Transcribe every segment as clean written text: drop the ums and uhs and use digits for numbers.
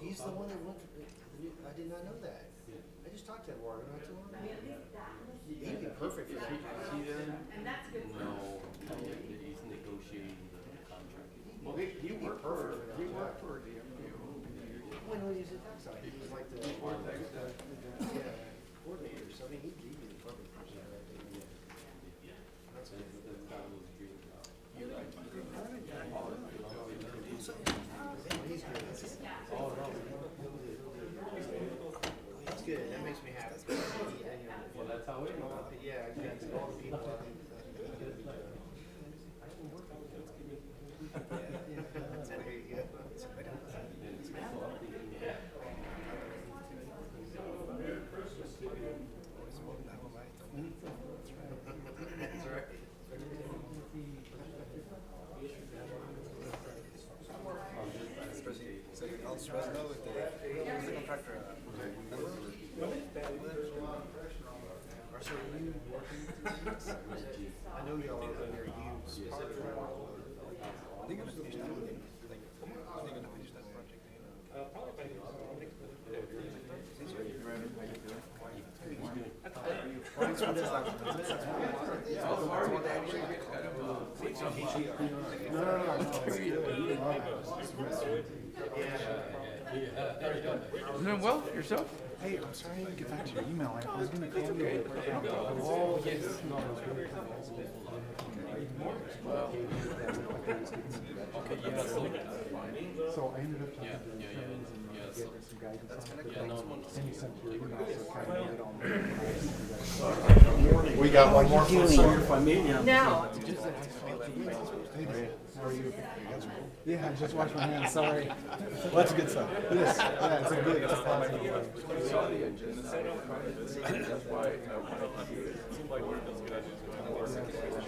He's the one that went. I did not know that. I just talked to Eduardo not too long ago. He'd be perfect for that. And that's good. No, he's negotiating the contract. Well, he'd be perfect for that. He worked for DMU. When he was at Dockside, he was like the coordinator. So I mean, he'd be the perfect person. That's good. He's good. That's good. That makes me happy. Well, that's how it is. Yeah, against all the people. I think there you go. That's right. I'll stress no with the contractor. So are you working through this? I know y'all are under use. I think I'm still finish that one. I think I'm gonna finish that project. Probably by next Doing well, yourself? Hey, I'm sorry I didn't get back to your email. I was going to call you. Oh, yes. Okay, yeah, So I ended up talking to friends and getting some guidance on it. And he sent your email, so kind of made it all. We got one more for sir. No. How are you? Yeah, I just washed my hands, sorry. Well, that's a good sign. Yes, yeah, it's a good, it's a positive way. I saw the agenda. That's why I wanted to. It seemed like one of those good ideas going on.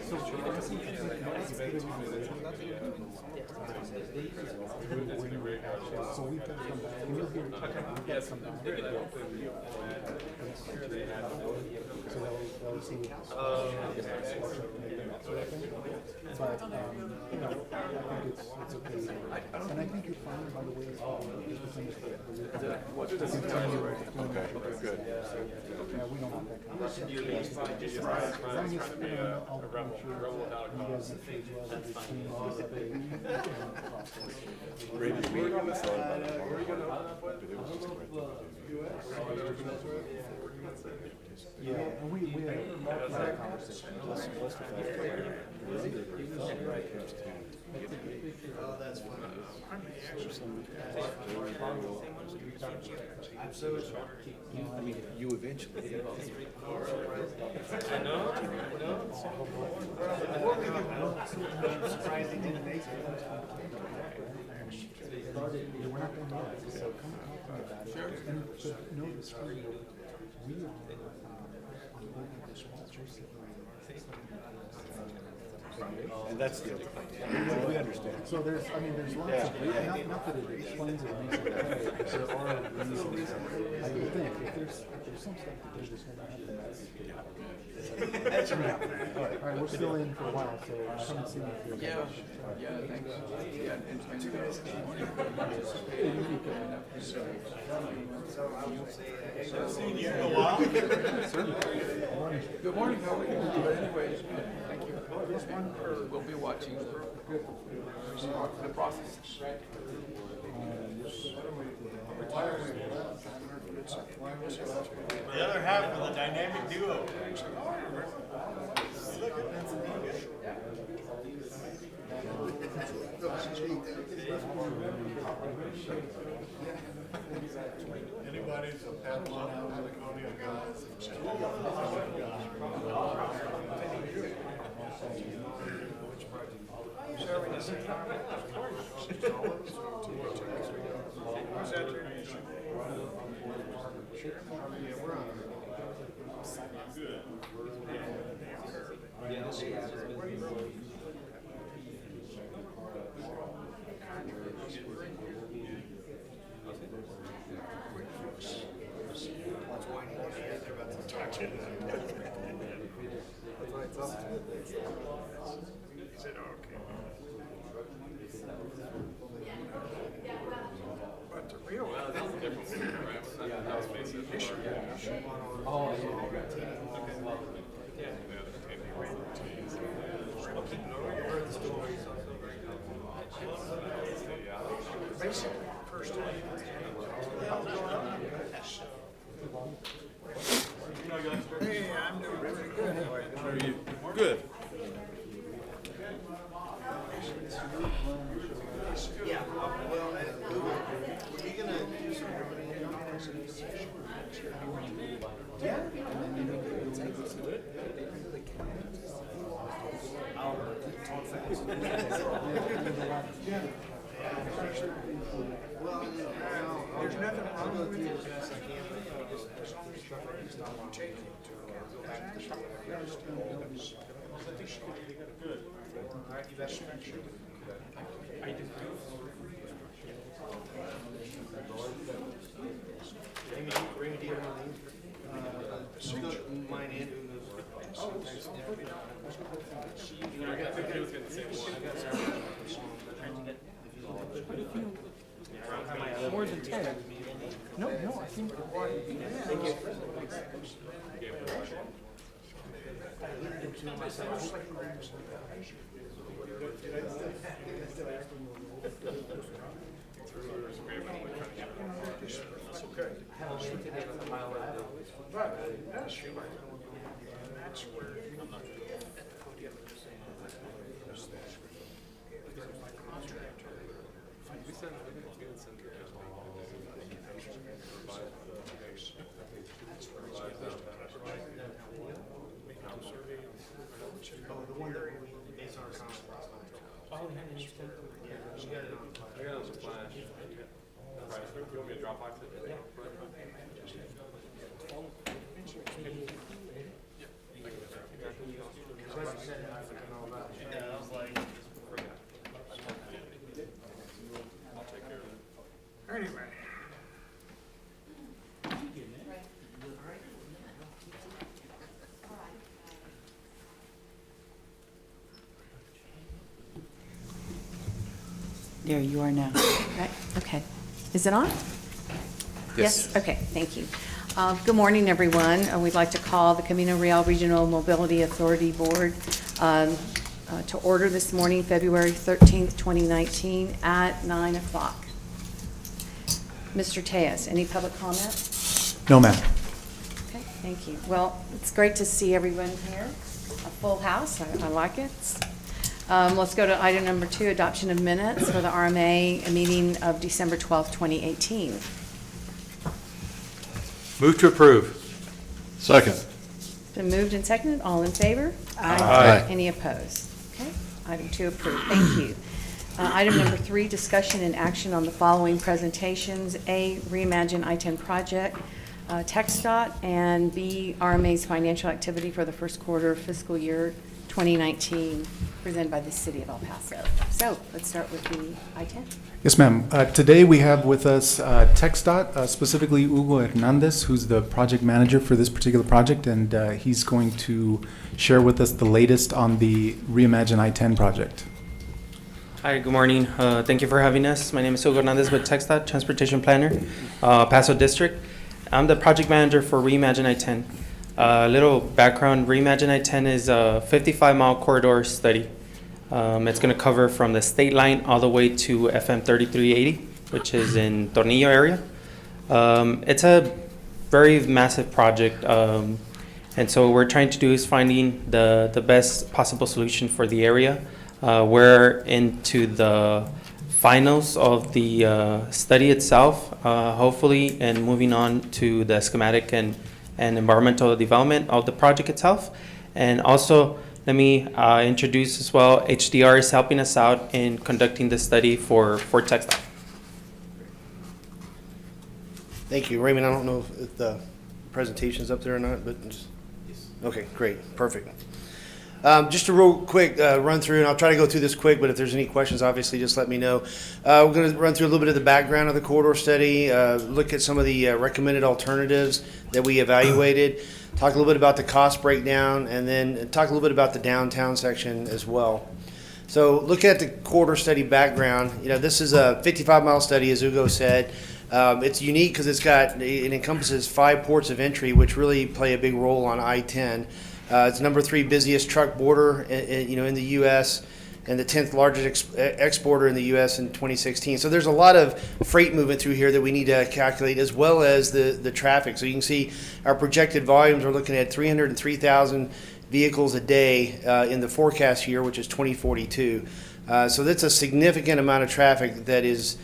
So, I think so we've got to come back. And you'll hear, we've got to come back. So that was but, you know, I think it's okay. And I think you're fine, by the way, Okay, good. yeah, we don't want that kind of stuff. As long as, I'll make sure you guys make sure as well that it's clean, Randy, we were going to sell it. Where are you going to open up with? But it was just yeah, and we had a conversation. Oh, that's funny. I'm so sorry. I mean, you eventually. I know. Surprised they didn't make it. We're not going to know that, so come talk to me about it. And but notice too, we are on the sponsors. And that's the other thing. We understand. So there's, I mean, there's lots of, not that it explains it, makes it better, but there are reasons. I would think if there's some stuff that they're just going to have to mess. That's right. All right, we're still in for a while, so come and see me if you're. Yeah, thanks. Yeah, and So I will say, Seen you in a while. good morning, how are you? But anyways, thank you. This one, we'll be watching the process. The other half of the dynamic duo. Anybody's a Padawan out of Laconia guys. Who's that your issue? yeah, we're on. Good. There's nothing wrong with it. Mine and Ugo's. More than 10. No, I think. Thank you. Anyway. There you are now. Right, okay. Is it on? Yes. Okay, thank you. Good morning, everyone. We'd like to call the Camino Real Regional Mobility Authority Board to order this morning, February 13th, 2019 at 9 o'clock. Mr. Tejas, any public comment? No, ma'am. Okay, thank you. Well, it's great to see everyone here. A full house, I like it. Let's go to item number 2, adoption of minutes for the RMA meeting of December 12th, 2018. Move to approve. Second. Been moved and seconded. All in favor? Aye. Any opposed? Okay, item 2 approved. Thank you. Item number 3, discussion and action on the following presentations. A, Reimagine I-10 project, TxDOT, and B, RMA's financial activity for the first quarter of fiscal year 2019, presented by the City of El Paso. So let's start with the I-10. Yes, ma'am. Today we have with us TxDOT, specifically Hugo Hernandez, who's the project manager for this particular project, and he's going to share with us the latest on the Reimagine I-10 project. Hi, good morning. Thank you for having us. My name is Hugo Hernandez with TxDOT, Transportation Planner, Paso District. I'm the project manager for Reimagine I-10. A little background, Reimagine I-10 is a 55-mile corridor study. It's going to cover from the state line all the way to FM 3380, which is in Tornillo area. It's a very massive project, and so what we're trying to do is finding the best possible solution for the area. We're into the finals of the study itself, hopefully, and moving on to the schematic and environmental development of the project itself. And also, let me introduce as well, HDR is helping us out in conducting the study for TxDOT. Thank you. Raymond, I don't know if the presentation's up there or not, but just, okay, great, perfect. Just a real quick run through, and I'll try to go through this quick, but if there's any questions, obviously just let me know. We're going to run through a little bit of the background of the corridor study, look at some of the recommended alternatives that we evaluated, talk a little bit about the cost breakdown, and then talk a little bit about the downtown section as well. So looking at the corridor study background, this is a 55-mile study, as Hugo said. It's unique because it encompasses 5 ports of entry, which really play a big role on I-10. It's number 3 busiest truck border, in the U.S. and the 10th largest exporter in the U.S. in 2016. So there's a lot of freight movement through here that we need to calculate, as well as the traffic. So you can see our projected volumes. We're looking at 303,000 vehicles a day in the forecast year, which is 2042. So that's a significant amount of traffic that is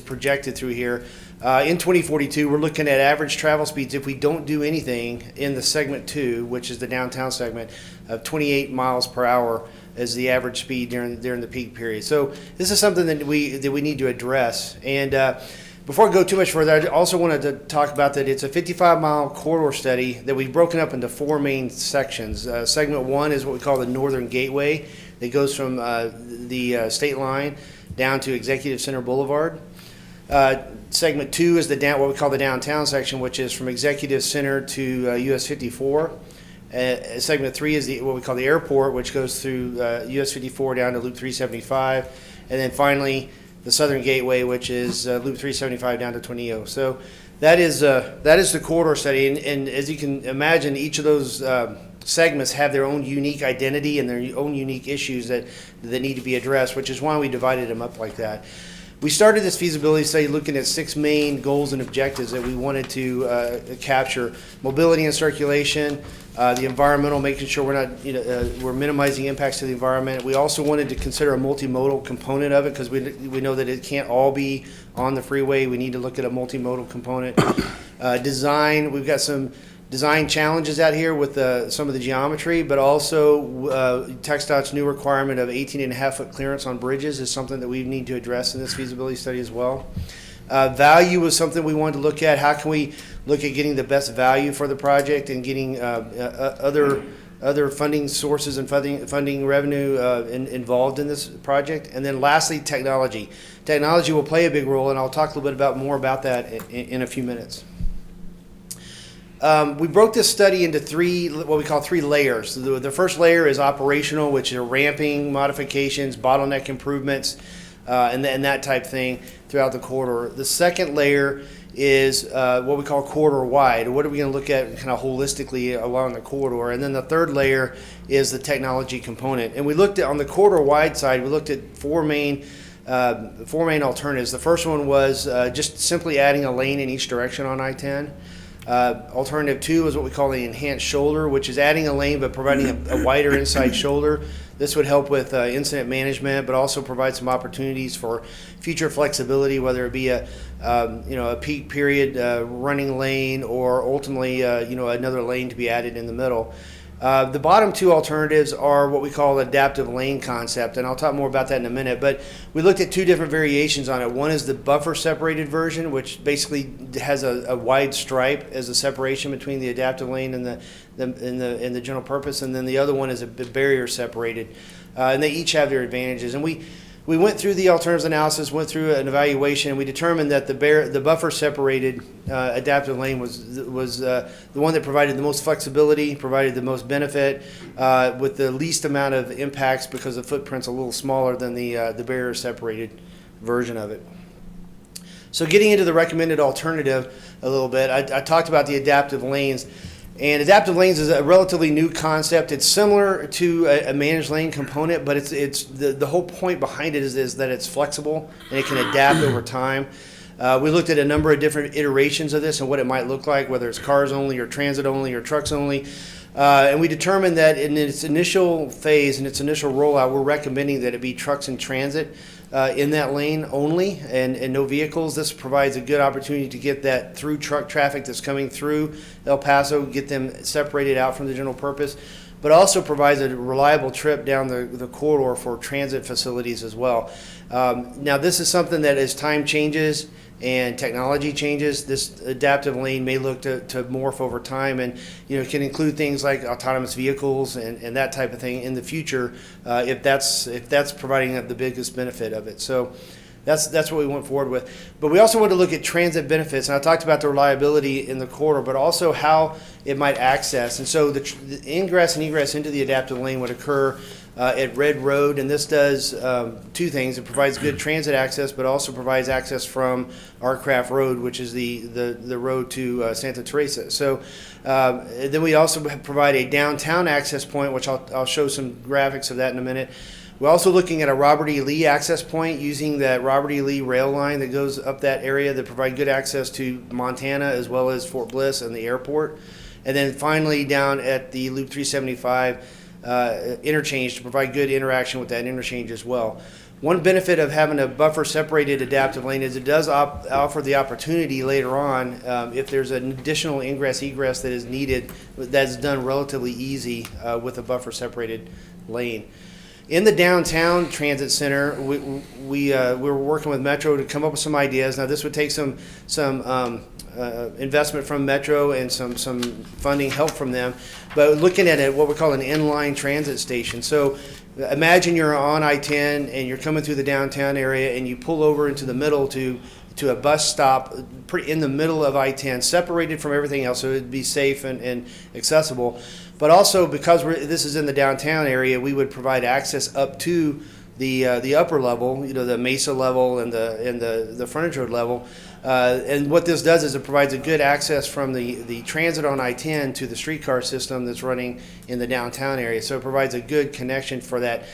projected through here. In 2042, we're looking at average travel speeds, if we don't do anything, in the segment 2, which is the downtown segment, of 28 miles per hour as the average speed during the peak period. So this is something that we need to address. And before I go too much further, I also wanted to talk about that it's a 55-mile corridor study that we've broken up into 4 main sections. Segment 1 is what we call the Northern Gateway that goes from the state line down to Executive Center Boulevard. Segment 2 is what we call the downtown section, which is from Executive Center to US 54. Segment 3 is what we call the airport, which goes through US 54 down to Loop 375. And then finally, the Southern Gateway, which is Loop 375 down to Tornillo. So that is the corridor study. And as you can imagine, each of those segments have their own unique identity and their own unique issues that need to be addressed, which is why we divided them up like that. We started this feasibility study looking at 6 main goals and objectives that we wanted to capture: mobility and circulation, the environmental, making sure we're minimizing impacts to the environment. We also wanted to consider a multimodal component of it because we know that it can't all be on the freeway. We need to look at a multimodal component. Design, we've got some design challenges out here with some of the geometry, but also TxDOT's new requirement of 18.5-foot clearance on bridges is something that we need to address in this feasibility study as well. Value was something we wanted to look at. How can we look at getting the best value for the project and getting other funding sources and funding revenue involved in this project? And then lastly, technology. Technology will play a big role, and I'll talk a little bit more about that in a few minutes. We broke this study into what we call 3 layers. The first layer is operational, which are ramping modifications, bottleneck improvements, and that type thing throughout the corridor. The second layer is what we call corridor wide. What are we going to look at kind of holistically along the corridor? And then the third layer is the technology component. And we looked at, on the corridor wide side, we looked at 4 main alternatives. The first one was just simply adding a lane in each direction on I-10. Alternative 2 is what we call the enhanced shoulder, which is adding a lane but providing a wider inside shoulder. This would help with incident management, but also provide some opportunities for future flexibility, whether it be a peak period running lane or ultimately another lane to be added in the middle. The bottom 2 alternatives are what we call adaptive lane concept, and I'll talk more about that in a minute. But we looked at 2 different variations on it. One is the buffer separated version, which basically has a wide stripe as a separation between the adaptive lane and the general purpose, and then the other one is a barrier separated, and they each have their advantages. And we went through the alternatives analysis, went through an evaluation, and we determined that the buffer separated adaptive lane was the one that provided the most flexibility, provided the most benefit, with the least amount of impacts because the footprint's a little smaller than the barrier separated version of it. So getting into the recommended alternative a little bit, I talked about the adaptive lanes. And adaptive lanes is a relatively new concept. It's similar to a managed lane component, but it's the whole point behind it is that it's flexible and it can adapt over time. We looked at a number of different iterations of this and what it might look like, whether it's cars only or transit only or trucks only. And we determined that in its initial phase, in its initial rollout, we're recommending that it be trucks in transit in that lane only and no vehicles. This provides a good opportunity to get that through truck traffic that's coming through El Paso, get them separated out from the general purpose, but also provides a reliable trip down the corridor for transit facilities as well. Now, this is something that as time changes and technology changes, this adaptive lane may look to morph over time, and can include things like autonomous vehicles and that type of thing in the future if that's providing the biggest benefit of it. So that's what we went forward with. But we also want to look at transit benefits, and I talked about the reliability in the corridor, but also how it might access. And so the ingress and egress into the adaptive lane would occur at Red Road, and this does 2 things. It provides good transit access, but also provides access from Artcraft Road, which is the road to Santa Teresa. So then we also provide a downtown access point, which I'll show some graphics of that in a minute. We're also looking at a Robert E. Lee access point using that Robert E. Lee rail line that goes up that area that provide good access to Montana as well as Fort Bliss and the airport. And then finally down at the Loop 375 interchange to provide good interaction with that interchange as well. One benefit of having a buffer separated adaptive lane is it does offer the opportunity later on if there's an additional ingress egress that is needed, that's done relatively easy with a buffer separated lane. In the downtown transit center, we were working with Metro to come up with some ideas. Now, this would take some investment from Metro and some funding help from them, but looking at it, what we call an inline transit station. So imagine you're on I-10 and you're coming through the downtown area and you pull over into the middle to a bus stop in the middle of I-10, separated from everything else, so it'd be safe and accessible. But also, because this is in the downtown area, we would provide access up to the upper level, the Mesa level and the frontage road level. And what this does is it provides a good access from the transit on I-10 to the streetcar system that's running in the downtown area. So it provides a good connection for that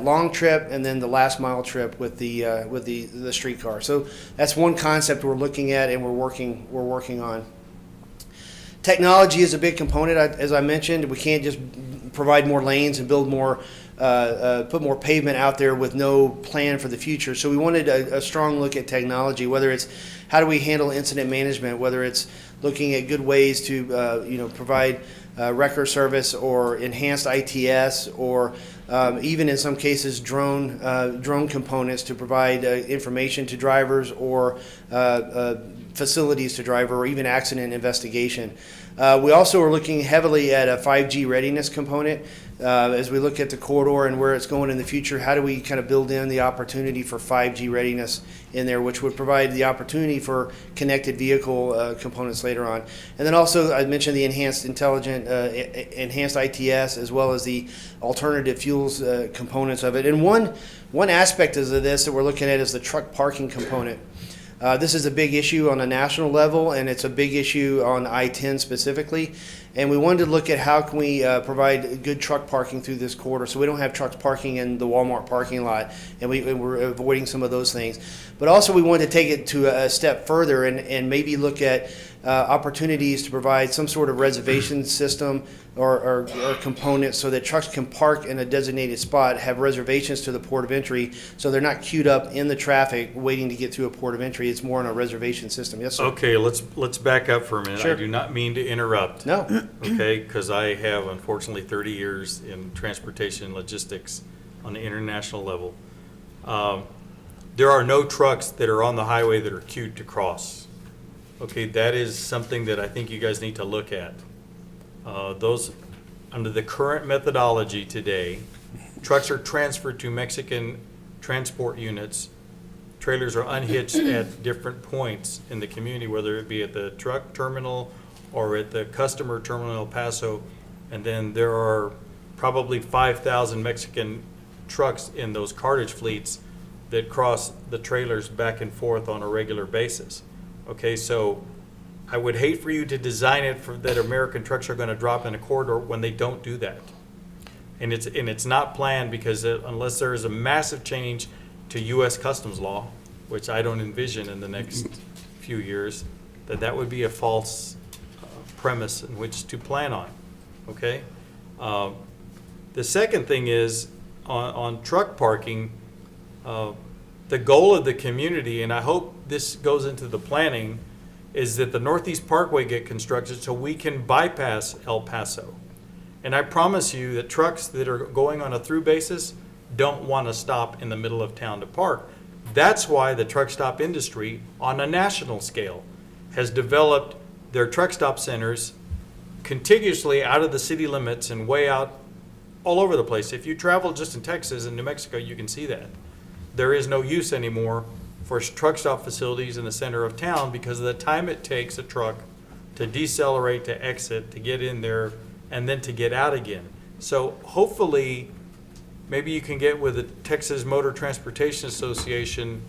long trip and then the last mile trip with the streetcar. So that's one concept we're looking at and we're working on. Technology is a big component, as I mentioned. We can't just provide more lanes and build more, put more pavement out there with no plan for the future. So we wanted a strong look at technology, whether it's how do we handle incident management, whether it's looking at good ways to provide wrecker service or enhanced ITS, or even in some cases drone components to provide information to drivers or facilities to driver, or even accident investigation. We also are looking heavily at a 5G readiness component as we look at the corridor and where it's going in the future. How do we kind of build in the opportunity for 5G readiness in there, which would provide the opportunity for connected vehicle components later on. And then also I mentioned the enhanced ITS, as well as the alternative fuels components of it. And one aspect of this that we're looking at is the truck parking component. This is a big issue on a national level, and it's a big issue on I-10 specifically. And we wanted to look at how can we provide good truck parking through this corridor, so we don't have trucks parking in the Walmart parking lot, and we're avoiding some of those things. But also we wanted to take it to a step further and maybe look at opportunities to provide some sort of reservation system or component so that trucks can park in a designated spot, have reservations to the port of entry, so they're not queued up in the traffic waiting to get through a port of entry. It's more on a reservation system. Yes, sir? Okay, let's back up for a minute. Sure. I do not mean to interrupt. No. Okay, because I have unfortunately 30 years in transportation logistics on the international level. There are no trucks that are on the highway that are queued to cross. Okay, that is something that I think you guys need to look at. Those, under the current methodology today, trucks are transferred to Mexican transport units. Trailers are unhitched at different points in the community, whether it be at the truck terminal or at the customer terminal in El Paso. And then there are probably 5,000 Mexican trucks in those cartage fleets that cross the trailers back and forth on a regular basis. Okay, so I would hate for you to design it for that American trucks are going to drop in a corridor when they don't do that. And it's not planned, because unless there is a massive change to U.S. customs law, which I don't envision in the next few years, that would be a false premise in which to plan on. Okay. The second thing is on truck parking. The goal of the community, and I hope this goes into the planning, is that the Northeast Parkway get constructed so we can bypass El Paso. And I promise you that trucks that are going on a through basis don't want to stop in the middle of town to park. That's why the truck stop industry on a national scale has developed their truck stop centers contiguously out of the city limits and way out all over the place. If you travel just in Texas and New Mexico, you can see that. There is no use anymore for truck stop facilities in the center of town because of the time it takes a truck to decelerate, to exit, to get in there, and then to get out again. So hopefully, maybe you can get with the Texas Motor Transportation Association.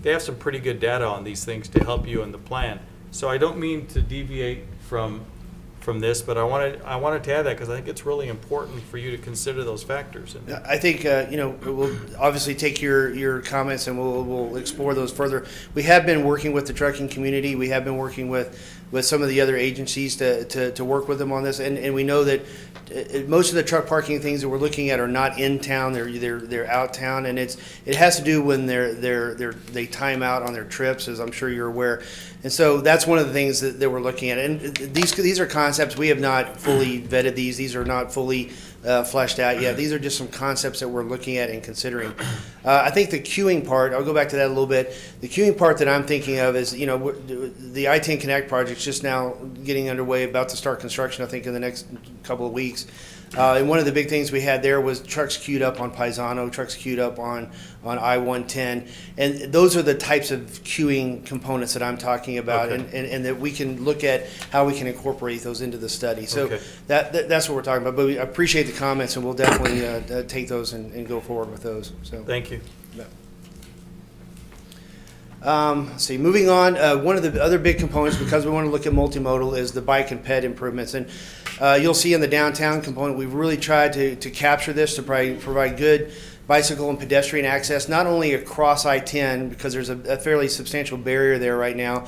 They have some pretty good data on these things to help you in the plan. So I don't mean to deviate from this, but I wanted to add that because I think it's really important for you to consider those factors. I think we'll obviously take your comments and we'll explore those further. We have been working with the trucking community. We have been working with some of the other agencies to work with them on this, and we know that most of the truck parking things that we're looking at are not in town. They're out town, and it has to do when they time out on their trips, as I'm sure you're aware. And so that's one of the things that we're looking at. And these are concepts we have not fully vetted. These are not fully fleshed out yet. These are just some concepts that we're looking at and considering. I think the queuing part, I'll go back to that a little bit. The queuing part that I'm thinking of is, the I-10 Connect project's just now getting underway, about to start construction, I think, in the next couple of weeks. And one of the big things we had there was trucks queued up on Paisano, trucks queued up on I-110. And those are the types of queuing components that I'm talking about, Okay. and that we can look at how we can incorporate those into the study. So Okay. that's what we're talking about. But I appreciate the comments, and we'll definitely take those and go forward with those. So. Thank you. Let's see, moving on, one of the other big components, because we want to look at multimodal, is the bike and ped improvements. And you'll see in the downtown component, we've really tried to capture this to provide good bicycle and pedestrian access, not only across I-10, because there's a fairly substantial barrier there right now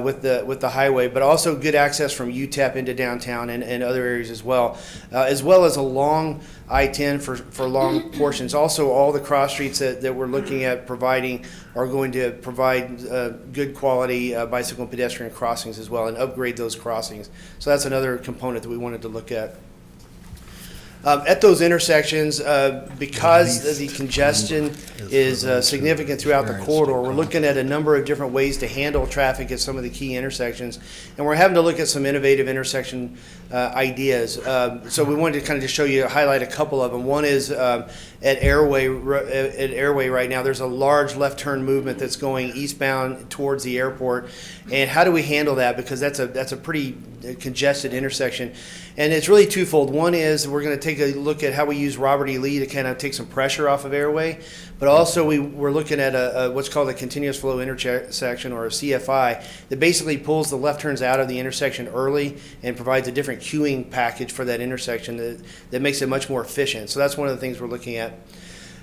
with the highway, but also good access from UTEP into downtown and other areas as well as along I-10 for long portions. Also, all the cross streets that we're looking at providing are going to provide good quality bicycle and pedestrian crossings as well, and upgrade those crossings. So that's another component that we wanted to look at. At those intersections, because the congestion is significant throughout the corridor, we're looking at a number of different ways to handle traffic at some of the key intersections, and we're having to look at some innovative intersection ideas. So we wanted to kind of just highlight a couple of them. One is at Airway right now, there's a large left turn movement that's going eastbound towards the airport, and how do we handle that? Because that's a pretty congested intersection. And it's really twofold. One is we're going to take a look at how we use Robert E. Lee to kind of take some pressure off of Airway, but also we're looking at a what's called a continuous flow intersection, or a CFI, that basically pulls the left turns out of the intersection early and provides a different queuing package for that intersection that makes it much more efficient. So that's one of the things we're looking at.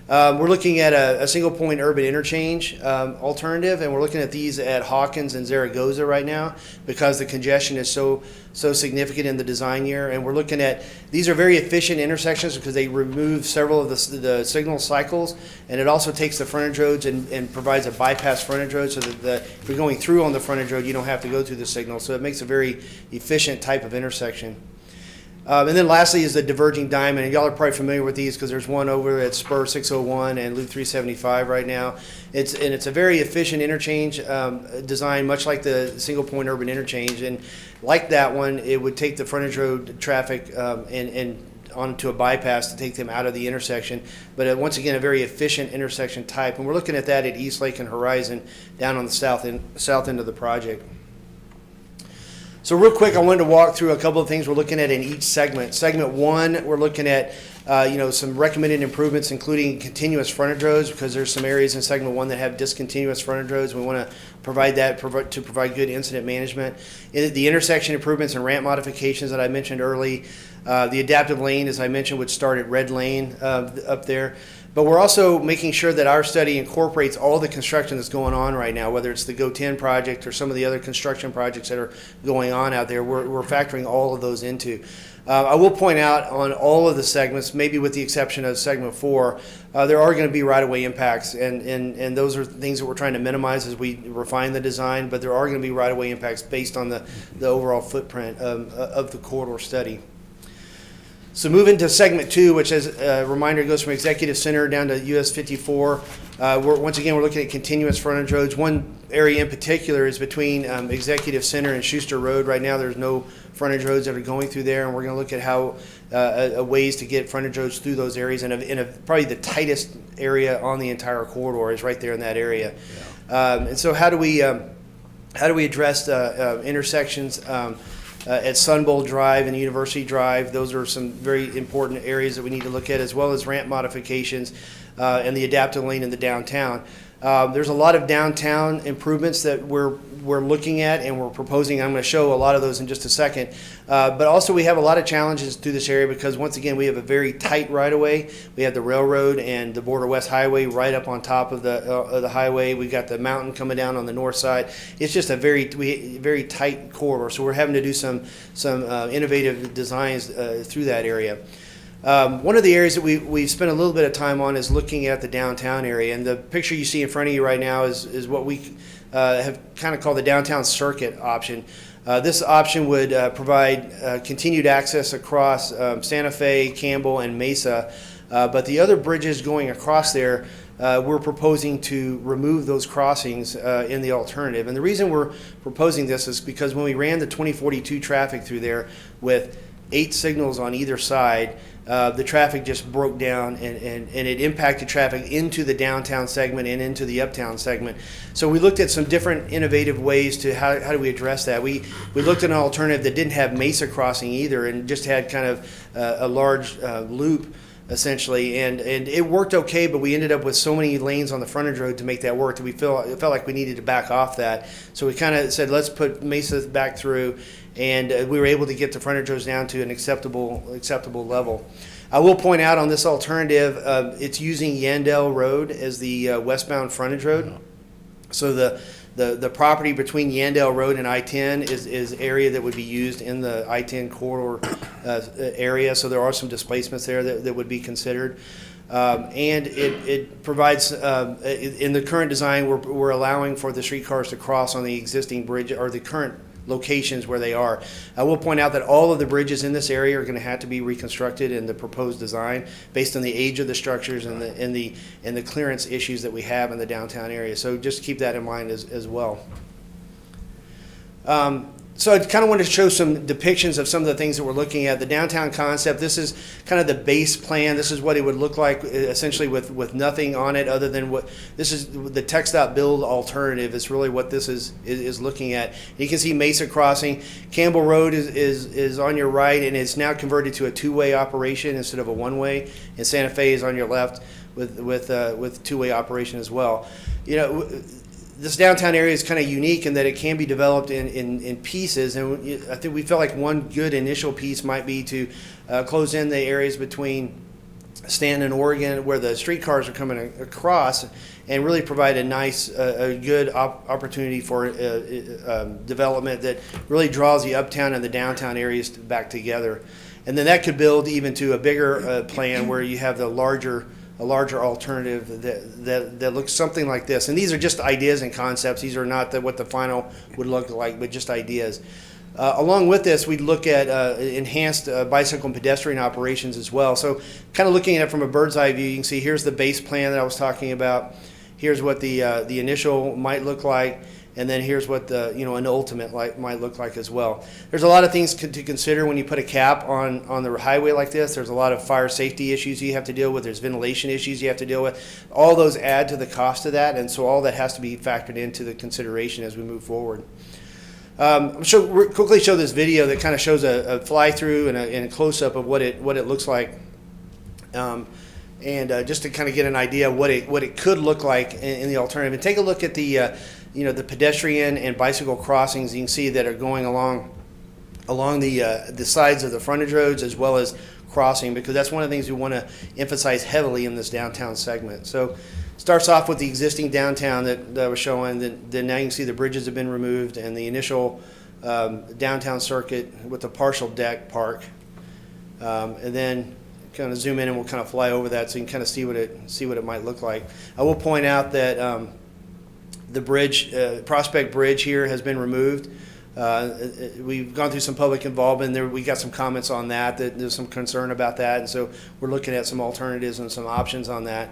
We're looking at a single point urban interchange alternative, and we're looking at these at Hawkins and Zaragoza right now because the congestion is so significant in the design year. And we're looking at, these are very efficient intersections because they remove several of the signal cycles, and it also takes the frontage roads and provides a bypass frontage road so that if you're going through on the frontage road, you don't have to go through the signal. So it makes a very efficient type of intersection. And then lastly is the diverging diamond, and y'all are probably familiar with these because there's one over at Spur 601 and Loop 375 right now. It's a very efficient interchange design, much like the single point urban interchange. And like that one, it would take the frontage road traffic and onto a bypass to take them out of the intersection. But once again, a very efficient intersection type. And we're looking at that at East Lake and Horizon down on the south end of the project. So real quick, I wanted to walk through a couple of things we're looking at in each segment. Segment 1, we're looking at some recommended improvements, including continuous frontage roads, because there's some areas in segment 1 that have discontinuous frontage roads. We want to provide that to provide good incident management. The intersection improvements and ramp modifications that I mentioned early. The adaptive lane, as I mentioned, would start at Red Lane up there. But we're also making sure that our study incorporates all the construction that's going on right now, whether it's the GO10 project or some of the other construction projects that are going on out there. We're factoring all of those into. I will point out on all of the segments, maybe with the exception of segment 4, there are going to be right-of-way impacts, and those are things that we're trying to minimize as we refine the design, but there are going to be right-of-way impacts based on the overall footprint of the corridor study. So moving to segment 2, which as a reminder goes from Executive Center down to US 54. Once again, we're looking at continuous frontage roads. One area in particular is between Executive Center and Schuster Road. Right now, there's no frontage roads that are going through there, and we're going to look at how ways to get frontage roads through those areas. And probably the tightest area on the entire corridor is right there in that area. Yeah. And so how do we address intersections? At Sunbowl Drive and University Drive, those are some very important areas that we need to look at, as well as ramp modifications and the adaptive lane in the downtown. There's a lot of downtown improvements that we're looking at and we're proposing. I'm going to show a lot of those in just a second. But also we have a lot of challenges through this area because once again we have a very tight right-of-way. We have the railroad and the Border West Highway right up on top of the highway. We've got the mountain coming down on the north side. It's just a very tight corridor. So we're having to do some innovative designs through that area. One of the areas that we've spent a little bit of time on is looking at the downtown area, and the picture you see in front of you right now is what we have kind of called the downtown circuit option. This option would provide continued access across Santa Fe, Campbell, and Mesa, but the other bridges going across there, we're proposing to remove those crossings in the alternative. And the reason we're proposing this is because when we ran the 2042 traffic through there with 8 signals on either side, the traffic just broke down and it impacted traffic into the downtown segment and into the uptown segment. So we looked at some different innovative ways to how do we address that. We looked at an alternative that didn't have Mesa crossing either and just had kind of a large loop essentially, and it worked okay, but we ended up with so many lanes on the frontage road to make that work that it felt like we needed to back off that. So we kind of said, let's put Mesa back through, and we were able to get the frontage roads down to an acceptable level. I will point out on this alternative, it's using Yandell Road as the westbound frontage road. So the property between Yandell Road and I-10 is area that would be used in the I-10 corridor area. So there are some displacements there that would be considered. And it provides, in the current design, we're allowing for the streetcars to cross on the existing bridge or the current locations where they are. I will point out that all of the bridges in this area are going to have to be reconstructed in the proposed design based on the age of the structures and the clearance issues that we have in the downtown area. So just keep that in mind as well. So I kind of wanted to show some depictions of some of the things that we're looking at. The downtown concept, this is kind of the base plan. This is what it would look like essentially with nothing on it other than what, this is the TxDOT build alternative is really what this is looking at. You can see Mesa Crossing. Campbell Road is on your right and it's now converted to a two-way operation instead of a one-way. And Santa Fe is on your left with two-way operation as well. You know, this downtown area is kind of unique in that it can be developed in pieces, and I think we felt like one good initial piece might be to close in the areas between Stanton and Oregon where the streetcars are coming across and really provide a nice, good opportunity for development that really draws the uptown and the downtown areas back together. And then that could build even to a bigger plan where you have a larger alternative that looks something like this. And these are just ideas and concepts. These are not what the final would look like, but just ideas. Along with this, we'd look at enhanced bicycle and pedestrian operations as well. So kind of looking at it from a bird's eye view, you can see here's the base plan that I was talking about. Here's what the initial might look like. And then here's what an ultimate might look like as well. There's a lot of things to consider when you put a cap on the highway like this. There's a lot of fire safety issues you have to deal with. There's ventilation issues you have to deal with. All those add to the cost of that, and so all that has to be factored into the consideration as we move forward. Quickly show this video that kind of shows a fly-through and a close-up of what it looks like. Just to kind of get an idea of what it could look like in the alternative. And take a look at the pedestrian and bicycle crossings you can see that are going along the sides of the frontage roads as well as crossing, because that's one of the things we want to emphasize heavily in this downtown segment. So starts off with the existing downtown that was showing. Then now you can see the bridges have been removed and the initial downtown circuit with the partial deck park, and then kind of zoom in and we'll kind of fly over that so you can kind of see what it might look like. I will point out that the bridge, Prospect Bridge here, has been removed. We've gone through some public involvement there. We got some comments on that there's some concern about that, and so we're looking at some alternatives and some options on that.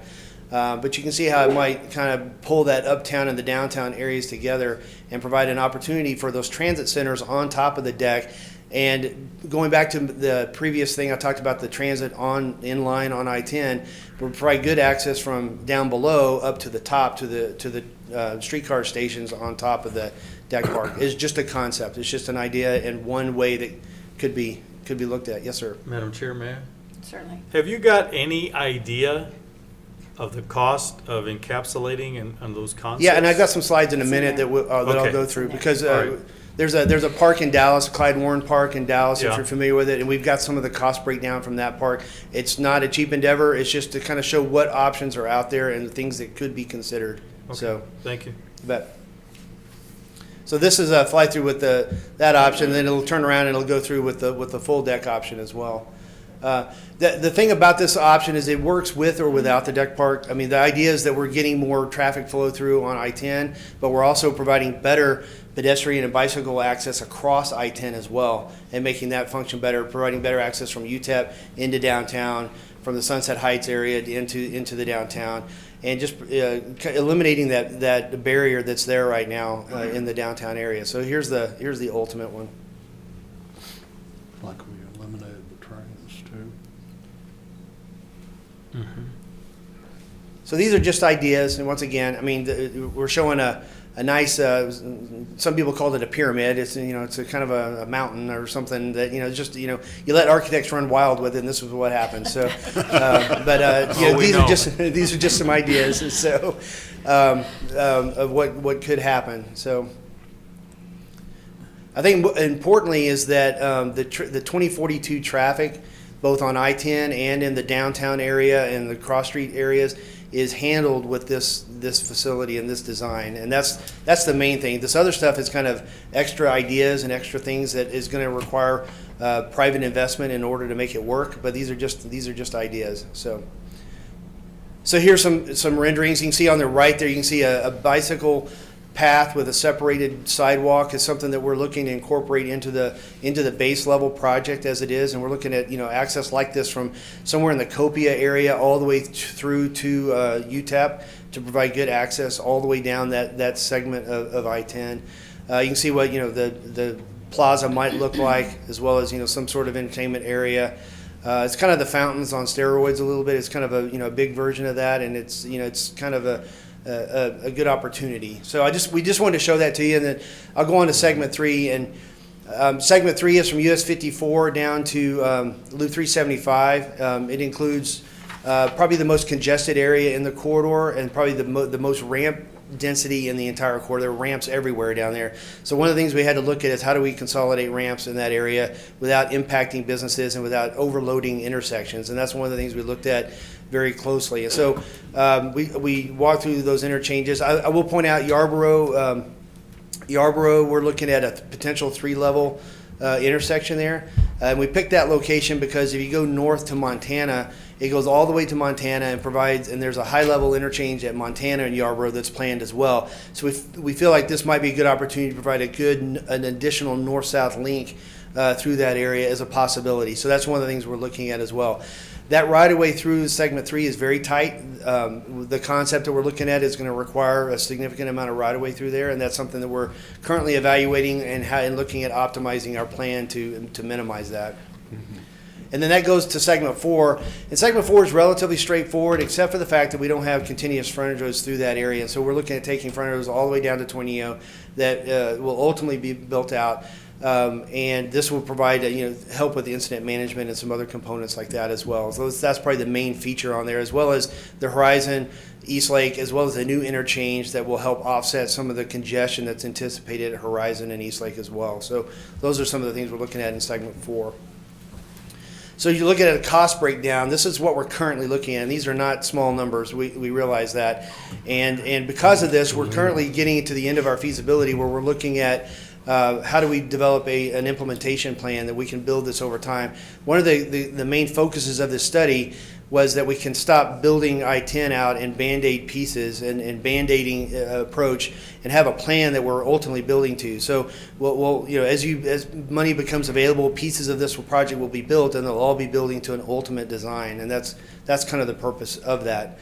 But you can see how it might kind of pull that uptown and the downtown areas together and provide an opportunity for those transit centers on top of the deck. And going back to the previous thing I talked about, the transit in line on I-10 will provide good access from down below up to the top to the streetcar stations on top of the deck park. It's just a concept. It's just an idea and one way that could be looked at. Yes, sir. Madam Chair, may I? Certainly. Have you got any idea of the cost of encapsulating and those concepts? Yeah, and I've got some slides in a minute that I'll Okay. go through because All right. there's a park in Dallas, Clyde Warren Park in Dallas, if Yeah. you're familiar with it, and we've got some of the cost breakdown from that park. It's not a cheap endeavor. It's just to kind of show what options are out there and the things that could be considered. Okay. So, Thank you. you bet. So this is a fly through with that option, and then it'll turn around and it'll go through with the full deck option as well. The thing about this option is it works with or without the deck park. I mean, the idea is that we're getting more traffic flow through on I-10, but we're also providing better pedestrian and bicycle access across I-10 as well, and making that function better, providing better access from UTEP into downtown, from the Sunset Heights area into the downtown, and just eliminating that barrier that's there right now in the downtown area. So here's the ultimate one. Like we eliminated the trains too. So these are just ideas, and once again, I mean, we're showing a nice. Some people call it a pyramid. It's it's a kind of a mountain or something that just you let architects run wild with it, and this is what happens. So, these are just some ideas. So, of what could happen. So, I think importantly is that the 2042 traffic, both on I-10 and in the downtown area and the cross street areas, is handled with this facility and this design, and that's the main thing. This other stuff is kind of extra ideas and extra things that is going to require private investment in order to make it work. But these are just ideas. So here's some renderings. You can see on the right there. You can see a bicycle path with a separated sidewalk is something that we're looking to incorporate into the base level project as it is, and we're looking at access like this from somewhere in the Copia area all the way through to UTEP to provide good access all the way down that segment of I-10. You can see what the plaza might look like, as well as some sort of entertainment area. It's kind of the fountains on steroids a little bit. It's kind of a big version of that, and it's it's kind of a good opportunity. So we just wanted to show that to you, and then I'll go on to segment 3. And segment 3 is from US 54 down to Loop 375. It includes probably the most congested area in the corridor, and probably the most ramp density in the entire corridor. There are ramps everywhere down there. So one of the things we had to look at is how do we consolidate ramps in that area without impacting businesses and without overloading intersections. And that's one of the things we looked at very closely. And so we walked through those interchanges. I will point out Yarborough, we're looking at a potential 3-level intersection there. And we picked that location because if you go north to Montana, it goes all the way to Montana and there's a high-level interchange at Montana and Yarborough that's planned as well. So we feel like this might be a good opportunity to provide an additional north-south link through that area as a possibility. So that's one of the things we're looking at as well. That right-of-way through segment 3 is very tight. The concept that we're looking at is going to require a significant amount of right-of-way through there, and that's something that we're currently evaluating and looking at optimizing our plan to minimize that. And then that goes to segment 4. And segment 4 is relatively straightforward, except for the fact that we don't have continuous frontage roads through that area. And so we're looking at taking frontage roads all the way down to Tornillo that will ultimately be built out. And this will provide help with the incident management and some other components like that as well. So that's probably the main feature on there, as well as the Horizon, East Lake, as well as the new interchange that will help offset some of the congestion that's anticipated at Horizon and East Lake as well. So those are some of the things we're looking at in segment 4. So you look at a cost breakdown, this is what we're currently looking at, and these are not small numbers, we realize that. And because of this, we're currently getting to the end of our feasibility where we're looking at how do we develop an implementation plan that we can build this over time. One of the main focuses of this study was that we can stop building I-10 out in Band-Aid pieces and Band-Aiding approach and have a plan that we're ultimately building to. So we'll as money becomes available, pieces of this project will be built, and they'll all be building to an ultimate design, and that's kind of the purpose of that.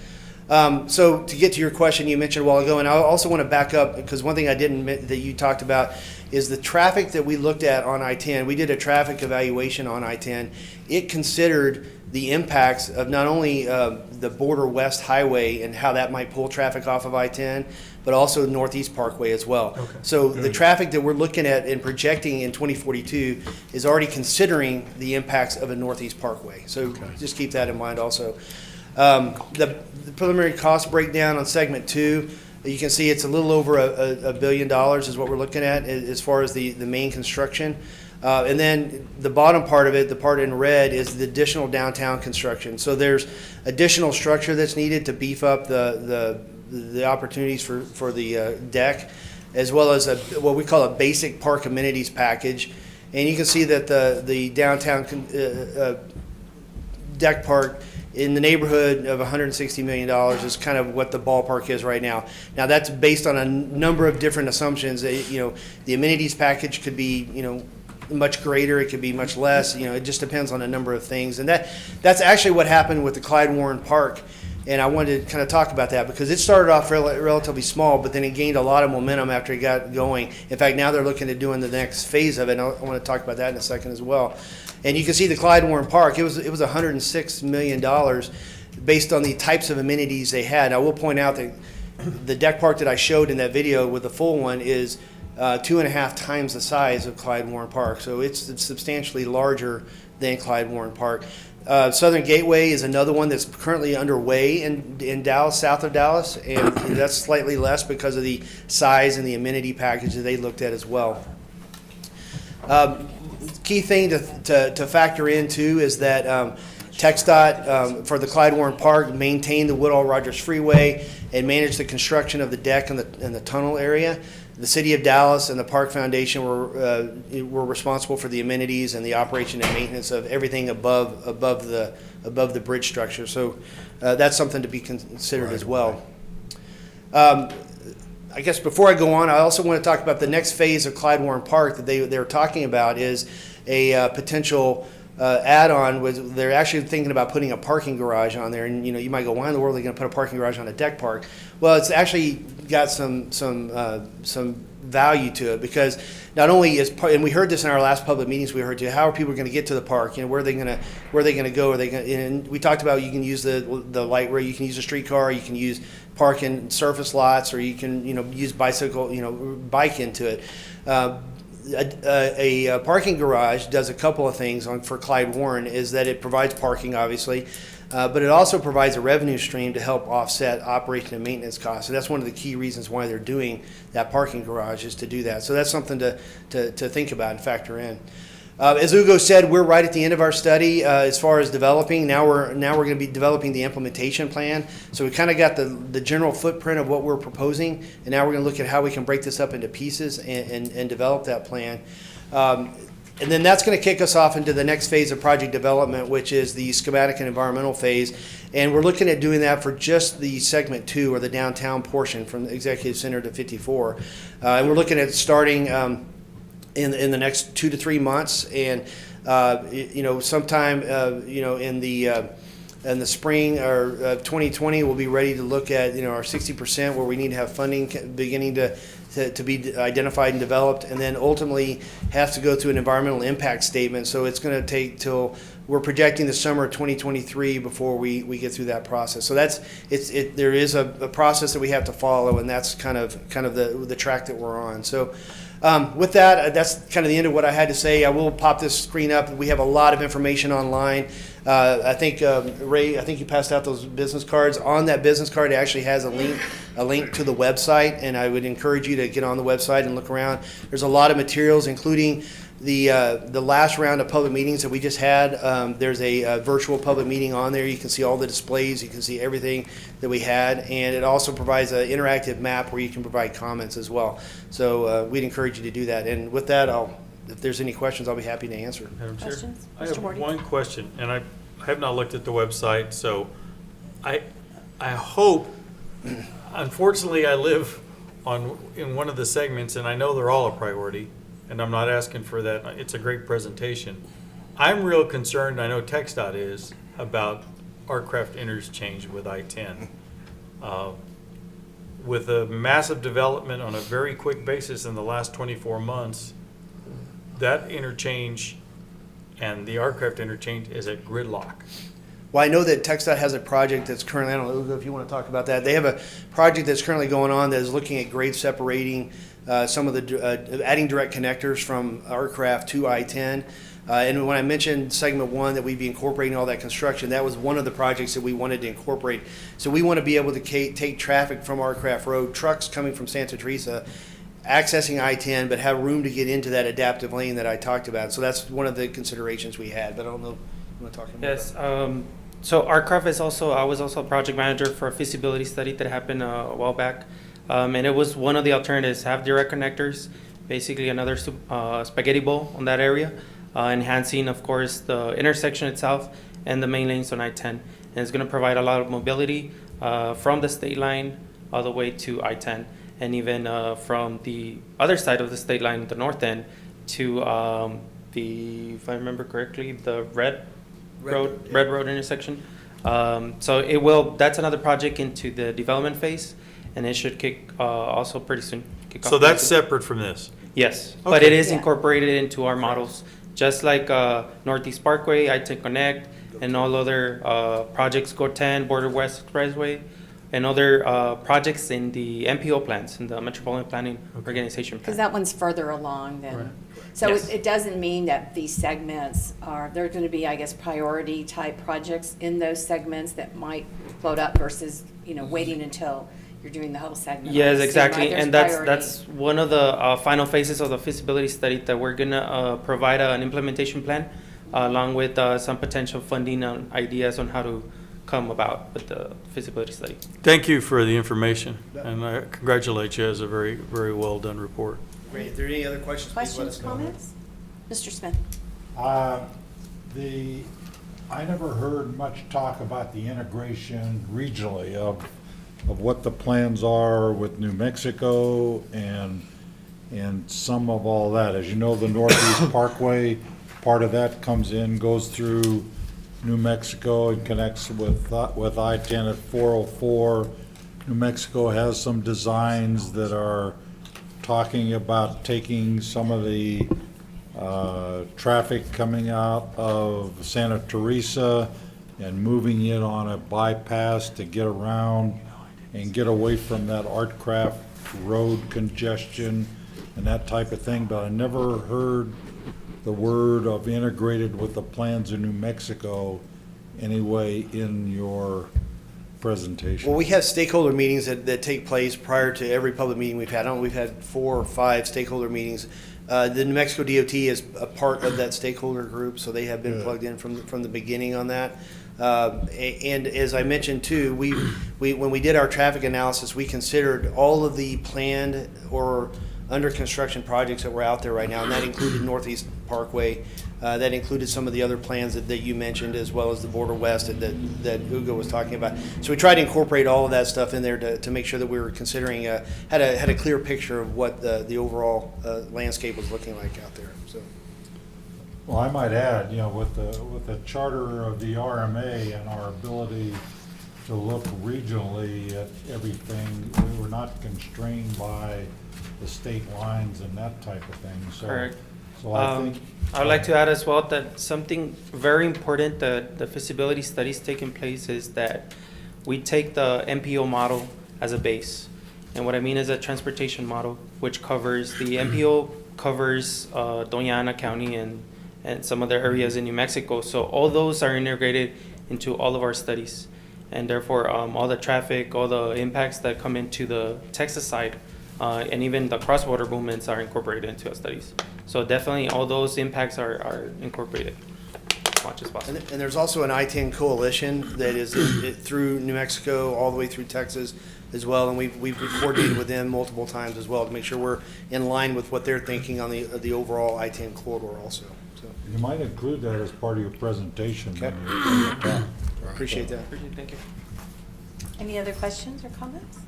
So to get to your question you mentioned a while ago, and I also want to back up because one thing I didn't that you talked about is the traffic that we looked at on I-10. We did a traffic evaluation on I-10. It considered the impacts of not only the Border West Highway and how that might pull traffic off of I-10, but also Northeast Parkway as well. Okay. So the traffic that we're looking at and projecting in 2042 is already considering the impacts of a Northeast Parkway. So just keep that in mind also. The preliminary cost breakdown on segment 2, you can see it's a little over $1 billion is what we're looking at as far as the main construction. And then the bottom part of it, the part in red, is the additional downtown construction. So there's additional structure that's needed to beef up the opportunities for the deck, as well as what we call a basic park amenities package. And you can see that the downtown deck park in the neighborhood of $160 million is kind of what the ballpark is right now. Now, that's based on a number of different assumptions. The amenities package could be, much greater, it could be much less, it just depends on a number of things. And that's actually what happened with the Clyde Warren Park. And I wanted to kind of talk about that because it started off relatively small, but then it gained a lot of momentum after it got going. In fact, now they're looking at doing the next phase of it, and I want to talk about that in a second as well. And you can see the Clyde Warren Park, it was $106 million based on the types of amenities they had. I will point out that the deck park that I showed in that video with the full one is 2.5 times the size of Clyde Warren Park. So it's substantially larger than Clyde Warren Park. Southern Gateway is another one that's currently underway in Dallas, south of Dallas, and that's slightly less because of the size and the amenity package that they looked at as well. Key thing to factor in too is that TxDOT for the Clyde Warren Park maintained the Woodall-Rogers Freeway and managed the construction of the deck and the tunnel area. The City of Dallas and the Park Foundation were responsible for the amenities and the operation and maintenance of everything above the bridge structure. So that's something to be considered as well. I guess before I go on, I also want to talk about the next phase of Clyde Warren Park that they're talking about is a potential add-on. They're actually thinking about putting a parking garage on there, and you might go, why in the world are they going to put a parking garage on a deck park? Well, it's actually got some value to it because not only and we heard this in our last public meetings we heard too, how are people going to get to the park? Where are they going to go? And we talked about you can use the light rail, you can use a streetcar, you can use park in surface lots, or you can use bike into it. A parking garage does a couple of things for Clyde Warren is that it provides parking, obviously, but it also provides a revenue stream to help offset operation and maintenance costs. And that's one of the key reasons why they're doing that parking garage is to do that. So that's something to think about and factor in. As Ugo said, we're right at the end of our study as far as developing. Now we're going to be developing the implementation plan. So we kind of got the general footprint of what we're proposing, and now we're going to look at how we can break this up into pieces and develop that plan. And then that's going to kick us off into the next phase of project development, which is the schematic and environmental phase. And we're looking at doing that for just the segment 2 or the downtown portion from the Executive Center to 54. And we're looking at starting in the next 2 to 3 months, and sometime in the spring or 2020 we'll be ready to look at our 60% where we need to have funding beginning to be identified and developed, and then ultimately have to go through an environmental impact statement. So it's going to take till we're projecting the summer of 2023 before we get through that process. So there is a process that we have to follow, and that's kind of the track that we're on. So. With that, that's kind of the end of what I had to say. I will pop this screen up. We have a lot of information online. I think, Ray, you passed out those business cards. On that business card, it actually has a link to the website, and I would encourage you to get on the website and look around. There's a lot of materials, including the last round of public meetings that we just had. There's a virtual public meeting on there. You can see all the displays. You can see everything that we had, and it also provides an interactive map where you can provide comments as well. So we'd encourage you to do that. And with that, if there's any questions, I'll be happy to answer. Madam Chair? Questions? I Mr. have Wardy? one question, and I have not looked at the website, so I hope, unfortunately, I live in one of the segments, and I know they're all a priority, and I'm not asking for that. It's a great presentation. I'm real concerned, I know TxDOT is, about aircraft interchange with I-10. With a massive development on a very quick basis in the last 24 months, that interchange and the aircraft interchange is at gridlock. Well, I know that TxDOT has a project that's currently, I don't know if you want to talk about that. They have a project that's currently going on that is looking at grade separating some of the, adding direct connectors from aircraft to I-10. And when I mentioned segment 1 that we'd be incorporating all that construction, that was one of the projects that we wanted to incorporate. So we want to be able to take traffic from Aircraft Road, trucks coming from Santa Teresa, accessing I-10, but have room to get into that adaptive lane that I talked about. So that's one of the considerations we had, but I don't know, you want to talk about Yes. that? So Aircraft I was also a project manager for a feasibility study that happened a while back. And it was one of the alternatives, have direct connectors, basically another spaghetti bowl on that area, enhancing, of course, the intersection itself and the main lanes on I-10. And it's going to provide a lot of mobility from the state line all the way to I-10, and even from the other side of the state line, the north end, to if I remember correctly, the Red Road intersection. So that's another project into the development phase, and it should kick also pretty soon. So that's separate from this? Yes, but it is Yeah. incorporated into our models, just like Northeast Parkway, I-10 Connect, and all other projects, GO10, Border West Expressway, and other projects in the MPO plans, in the Metropolitan Planning Organization Because plan. that one's further along than, so Yes. it doesn't mean that these segments are, they're going to be, I guess, priority type projects in those segments that might float up versus, waiting until you're doing the whole segment. I Yes, assume, exactly, right? There's and priority. that's one of the final phases of the feasibility study, that we're gonna provide an implementation plan along with some potential funding ideas on how to come about with the feasibility study. Thank you for the information, and I congratulate you. As a very, very well done report. Great. If there are any other questions, please let Questions, us know. comments? Mr. Smith? I never heard much talk about the integration regionally of what the plans are with New Mexico and some of all that. As you know, the Northeast Parkway, part of that comes in, goes through New Mexico and connects with I-10 at 404. New Mexico has some designs that are talking about taking some of the traffic coming out of Santa Teresa and moving it on a bypass to get around and get away from that Artcraft road congestion and that type of thing, but I never heard the word of integrated with the plans in New Mexico anyway in your presentation. Well, we have stakeholder meetings that take place prior to every public meeting we've had. We've had 4 or 5 stakeholder meetings. The New Mexico DOT is a part of that stakeholder group, so they have been plugged in from the beginning on that. And as I mentioned too, we when we did our traffic analysis, we considered all of the planned or under construction projects that were out there right now, and that included Northeast Parkway. That included some of the other plans that you mentioned, as well as the Border West that Hugo was talking about. So we tried to incorporate all of that stuff in there to make sure that we were considering, had a clear picture of what the overall landscape was looking like out there. So. Well, I might add, with the charter of the RMA and our ability to look regionally at everything, we were not constrained by the state lines and that type of thing, so. Correct. So I think. I would like to add as well that something very important that the feasibility studies taking place is that we take the MPO model as a base. And what I mean is a transportation model, which covers, the MPO covers Doña Ana County and some other areas in New Mexico. So all those are integrated into all of our studies. And therefore, all the traffic, all the impacts that come into the Texas side, and even the cross-border movements are incorporated into our studies. So definitely all those impacts are incorporated as much as possible. And there's also an I-10 coalition that is through New Mexico all the way through Texas as well, and we've coordinated with them multiple times as well to make sure we're in line with what they're thinking on the overall I-10 corridor also. So You might include that as part of your presentation. Okay. when you talk. appreciate that. Thank you. Any other questions or comments?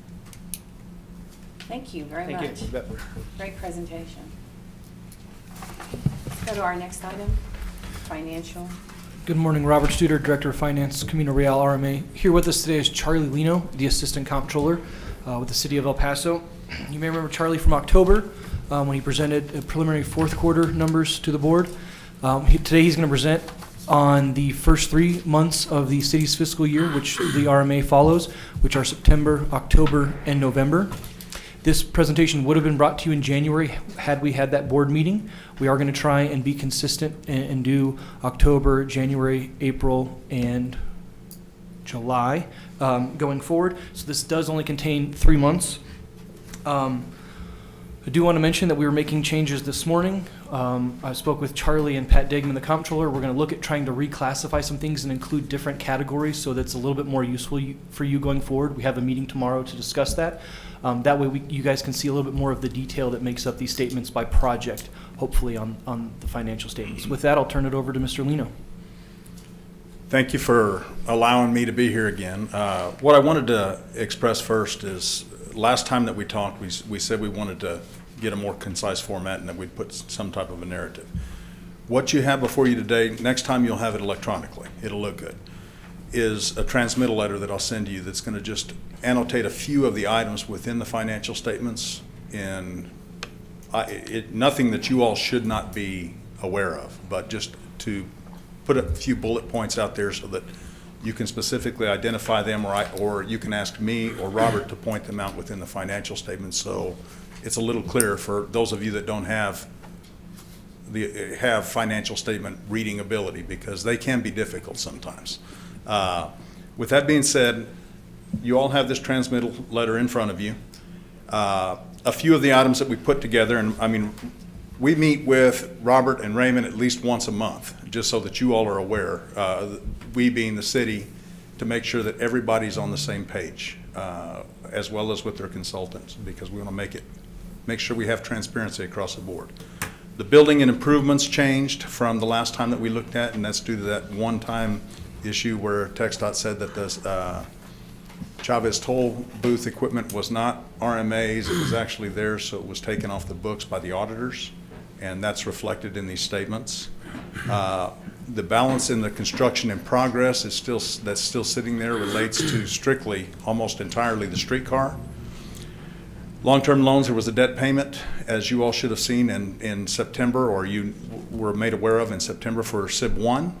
Thank you very Thank you. much. You bet. Great presentation. Let's go to our next item, financial. Good morning, Robert Studer, Director of Finance, Camino Real RMA. Here with us today is Charlie Lino, the Assistant Comptroller with the City of El Paso. You may remember Charlie from October when he presented preliminary fourth quarter numbers to the board. Today he's going to present on the first 3 months of the city's fiscal year, which the RMA follows, which are September, October, and November. This presentation would have been brought to you in January had we had that board meeting. We are going to try and be consistent and do October, January, April, and July going forward. So this does only contain 3 months. I do want to mention that we were making changes this morning. I spoke with Charlie and Pat Degman, the comptroller. We're going to look at trying to reclassify some things and include different categories so that's a little bit more useful for you going forward. We have a meeting tomorrow to discuss that. That way you guys can see a little bit more of the detail that makes up these statements by project, hopefully on the financial statements. With that, I'll turn it over to Mr. Lino. Thank you for allowing me to be here again. What I wanted to express first is, last time that we talked, we said we wanted to get a more concise format and that we'd put some type of a narrative. What you have before you today, next time you'll have it electronically, it'll look good, is a transmittal letter that I'll send to you that's going to just annotate a few of the items within the financial statements, and nothing that you all should not be aware of, but just to put a few bullet points out there so that you can specifically identify them, or you can ask me or Robert to point them out within the financial statements, so it's a little clearer for those of you that don't have financial statement reading ability, because they can be difficult sometimes. With that being said, you all have this transmittal letter in front of you. A few of the items that we put together, and I mean, we meet with Robert and Raymond at least once a month, just so that you all are aware, we being the city, to make sure that everybody's on the same page, as well as with their consultants, because we want to make sure we have transparency across the board. The building and improvements changed from the last time that we looked at, and that's due to that one-time issue where TxDOT said that the Chavez toll booth equipment was not RMA's, it was actually theirs, so it was taken off the books by the auditors, and that's reflected in these statements. The balance in the construction in progress is that's still sitting there, relates to strictly, almost entirely, the streetcar. Long-term loans, there was a debt payment, as you all should have seen in September, or you were made aware of in September, for SIB 1.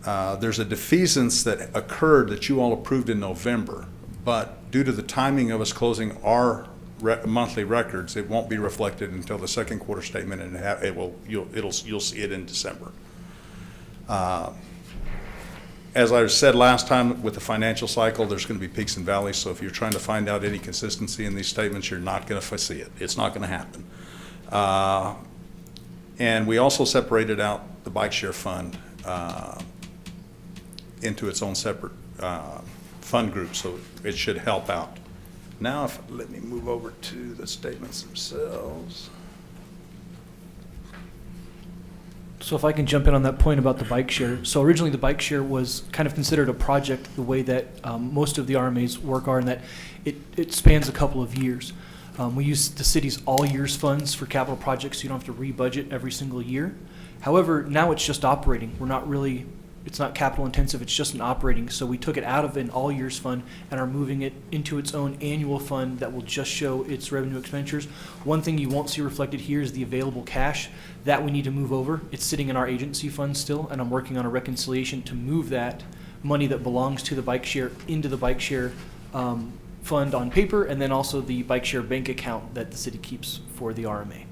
There's a defeasance that occurred that you all approved in November, but due to the timing of us closing our monthly records, it won't be reflected until the second quarter statement, and you'll see it in December. As I said last time, with the financial cycle, there's going to be peaks and valleys, so if you're trying to find out any consistency in these statements, you're not going to see it. It's not going to happen. And we also separated out the bike share fund into its own separate fund group, so it should help out. Now, let me move over to the statements themselves. So if I can jump in on that point about the bike share. So originally the bike share was kind of considered a project the way that most of the RMA's work are, in that it spans a couple of years. We use the city's all years funds for capital projects, so you don't have to re-budget every single year. However, now it's just operating. It's not capital intensive, it's just an operating. So we took it out of an all years fund and are moving it into its own annual fund that will just show its revenue expenditures. One thing you won't see reflected here is the available cash that we need to move over. It's sitting in our agency fund still, and I'm working on a reconciliation to move that money that belongs to the bike share into the bike share fund on paper, and then also the bike share bank account that the city keeps for the RMA.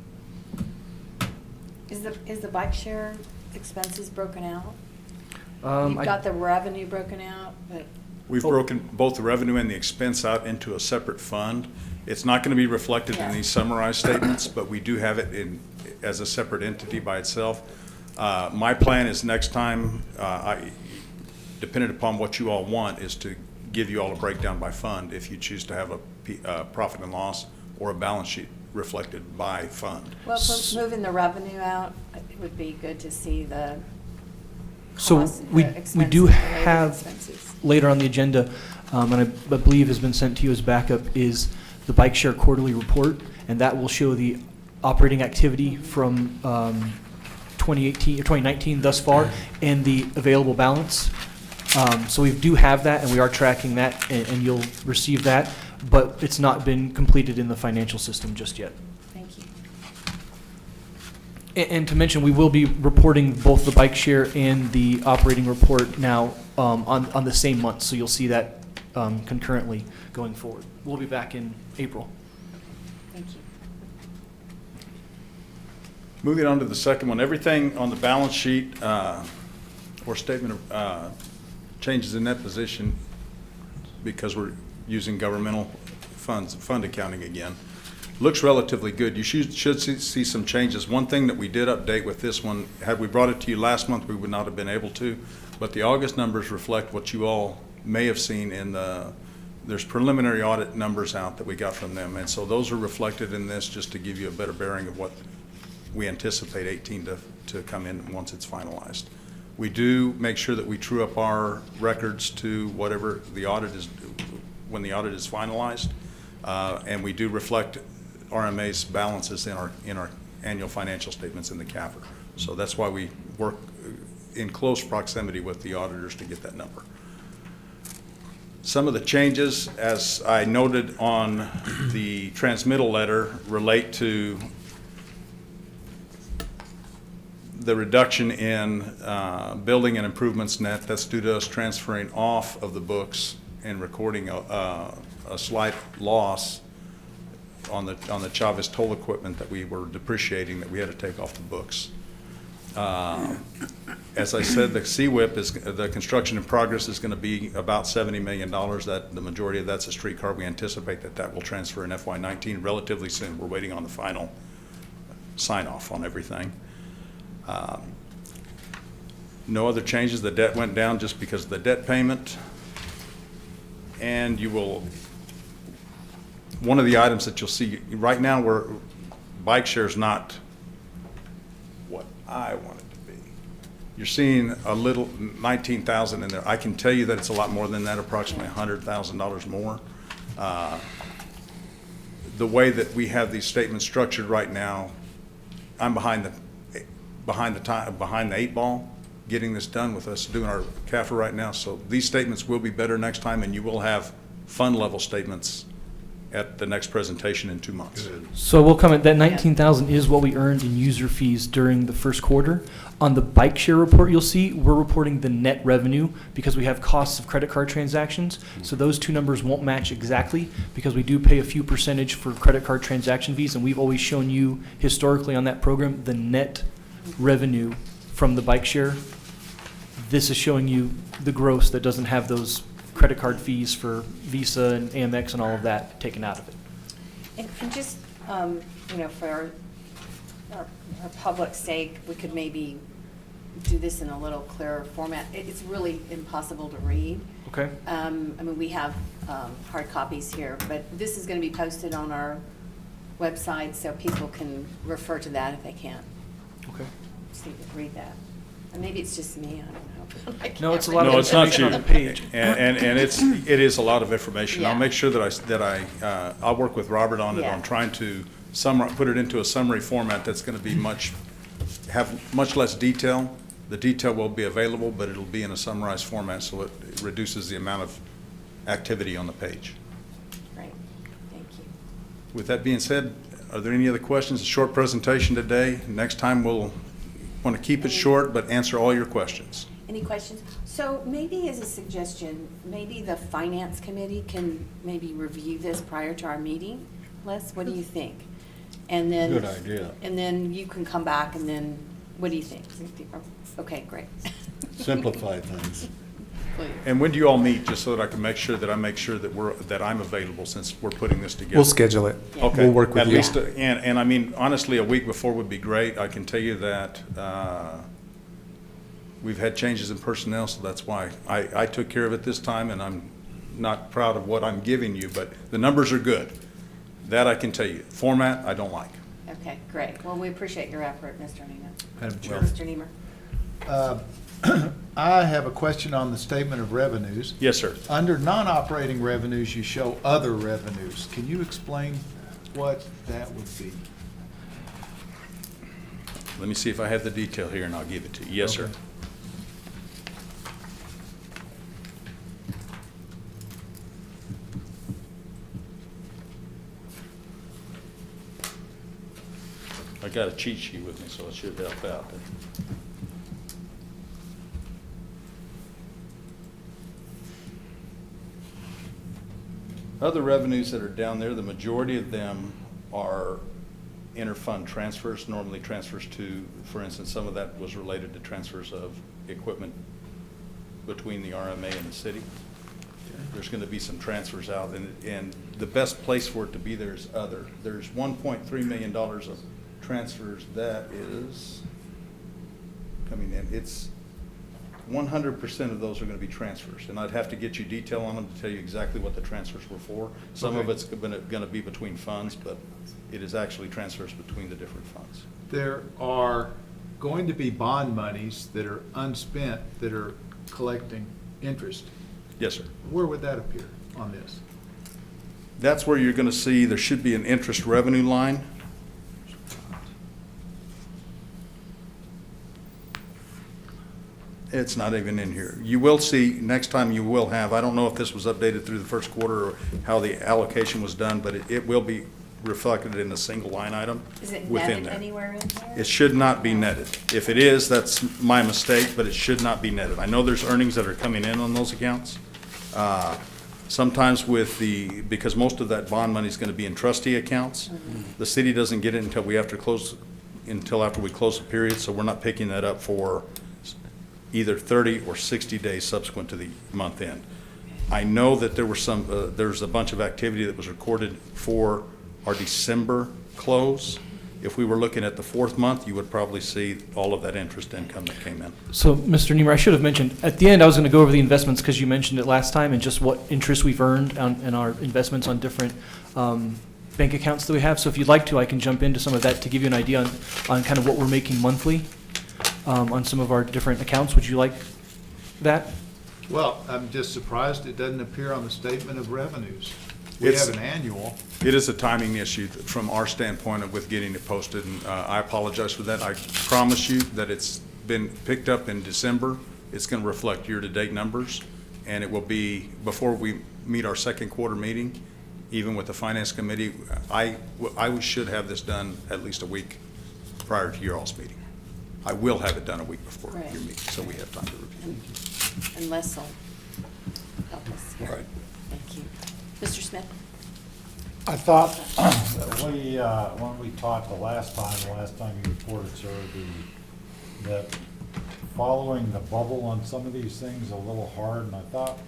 Is the bike share expenses broken out? I- You've got the revenue broken out, but We've broken both the revenue and the expense out into a separate fund. It's not going to be reflected in these summarized statements, but we do have it as a separate entity by itself. My plan is next time, depending upon what you all want, is to give you all a breakdown by fund if you choose to have a profit and loss or a balance sheet reflected by fund. well, for moving the revenue out, it would be good to see the So costs, we the expenses, do related have expenses. later on the agenda, and I believe has been sent to you as backup, is the bike share quarterly report, and that will show the operating activity from 2018 or 2019 thus far and the available balance. So we do have that, and we are tracking that, and you'll receive that, but it's not been completed in the financial system just yet. Thank you. And to mention, we will be reporting both the bike share and the operating report now on the same month, so you'll see that concurrently going forward. We'll be back in April. Thank you. Moving on to the second one, everything on the balance sheet or statement of changes in that position, because we're using governmental funds, fund accounting again, looks relatively good. You should see some changes. One thing that we did update with this one, had we brought it to you last month, we would not have been able to, but the August numbers reflect what you all may have seen in there's preliminary audit numbers out that we got from them, and so those are reflected in this just to give you a better bearing of what we anticipate 18 to come in once it's finalized. We do make sure that we true up our records to whatever the audit is, when the audit is finalized. And we do reflect RMA's balances in our annual financial statements in the CAFR. So that's why we work in close proximity with the auditors to get that number. Some of the changes, as I noted on the transmittal letter, relate to the reduction in building and improvements net. That's due to us transferring off of the books and recording a slight loss on the Chavez toll equipment that we were depreciating that we had to take off the books. As I said, the CWIP is, the construction in progress is going to be about $70 million. That the majority of that's a streetcar. We anticipate that will transfer in FY19 relatively soon. We're waiting on the final sign off on everything. No other changes. The debt went down just because of the debt payment. And you will, one of the items that you'll see right now, where bike share is not what I want it to be. You're seeing a little 19,000 in there. I can tell you that it's a lot more than that, approximately $100,000 more. The way that we have these statements structured right now, I'm behind the 8 ball, getting this done with us doing our CAFR right now. So these statements will be better next time, and you will have fund level statements at the next presentation in 2 months. So we'll comment that 19,000 is what we earned in user fees during the first quarter. On the bike share report, you'll see we're reporting the net revenue because we have costs of credit card transactions. So those two numbers won't match exactly because we do pay a few percentage for credit card transaction fees, and we've always shown you historically on that program the net revenue from the bike share. This is showing you the gross that doesn't have those credit card fees for Visa and Amex and all of that taken out of it. And just, you know, for our public's sake, we could maybe do this in a little clearer format. It's really impossible to read. Okay. I mean, we have hard copies here, but this is going to be posted on our website so people can refer to that if they can. Okay. Just need to read that. And maybe it's just me, I don't know. I No, it's a can't lot read of No, it's not you. on the page. And it is a lot of information. I'll Yeah. make sure I'll work with Robert on it, Yeah. on trying to put it into a summary format that's going to be have much less detail. The detail will be available, but it'll be in a summarized format, so it reduces the amount of activity on the page. Great, thank you. With that being said, are there any other questions? A short presentation today. Next time we'll want to keep it short, but answer all your questions. Any questions? So maybe as a suggestion, maybe the finance committee can maybe review this prior to our meeting. Les, what do you think? And then. Good idea. And then you can come back and then, what do you think? Okay, great. Simplify things. Please. And when do you all meet, just so that I can make sure that that I'm available, since we're putting this together? We'll schedule it. Yeah. Okay. We'll work with At you. least, and I mean, honestly, a week before would be great. I can tell you that we've had changes in personnel, so that's why I took care of it this time, and I'm not proud of what I'm giving you, but the numbers are good. That I can tell you. Format, I don't like. Okay, great. Well, we appreciate your effort, Mr. Neiman. Madam Chair. Mr. Niemer. I have a question on the statement of revenues. Yes, sir. Under non-operating revenues, you show other revenues. Can you explain what that would be? Let me see if I have the detail here, and I'll give it to you. Yes, sir. Okay. I got a cheat sheet with me, so it should help out. Other revenues that are down there, the majority of them are inter-fund transfers, normally transfers to, for instance, some of that was related to transfers of equipment between the RMA and the city. There's going to be some transfers out, and the best place for it to be there is other. There's $1.3 million of transfers that is coming in. It's 100% of those are going to be transfers, and I'd have to get you detail on them to tell you exactly what the transfers were for. Some of Okay. it's going to be between funds, but it is actually transfers between the different funds. There are going to be bond monies that are unspent that are collecting interest. Yes, sir. Where would that appear on this? That's where you're going to see there should be an interest revenue line. It's not even in here. You will see, next time you will have, I don't know if this was updated through the first quarter or how the allocation was done, but it will be reflected in a single line item Is it within netted there. anywhere in here? It should not be netted. If it is, that's my mistake, but it should not be netted. I know there's earnings that are coming in on those accounts. Sometimes because most of that bond money is going to be in trustee accounts, the city doesn't get it until after we close the period, so we're not picking that up for either 30 or 60 days subsequent to the month end. I know that there's a bunch of activity that was recorded for our December close. If we were looking at the fourth month, you would probably see all of that interest income that came in. So, Mr. Niemer, I should have mentioned, at the end, I was going to go over the investments because you mentioned it last time and just what interest we've earned in our investments on different bank accounts that we have. So if you'd like to, I can jump into some of that to give you an idea on kind of what we're making monthly on some of our different accounts. Would you like that? Well, I'm just surprised it doesn't appear on the statement of revenues. We It's- have an annual. It is a timing issue from our standpoint with getting it posted, and I apologize for that. I promise you that it's been picked up in December. It's going to reflect year-to-date numbers, and it will be, before we meet our second quarter meeting, even with the Finance Committee, I should have this done at least a week prior to your all's meeting. I will have it done a week before Right. your meeting, so we have time to review. And Les will help us here. Right. Thank you. Mr. Smith? I thought that when we talked the last time you reported, sir, that following the bubble on some of these things is a little hard, and I thought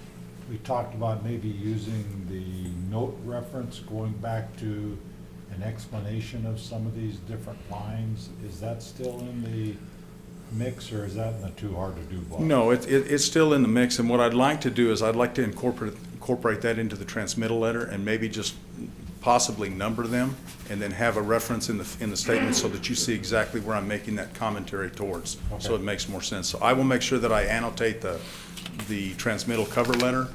we talked about maybe using the note reference, going back to an explanation of some of these different lines. Is that still in the mix, or is that in the too hard to do box? No, it's still in the mix, and what I'd like to do is I'd like to incorporate that into the transmittal letter and maybe just possibly number them and then have a reference in the statement so that you see exactly where I'm making that commentary towards, so it makes more sense. So I will make sure that I annotate the transmittal cover letter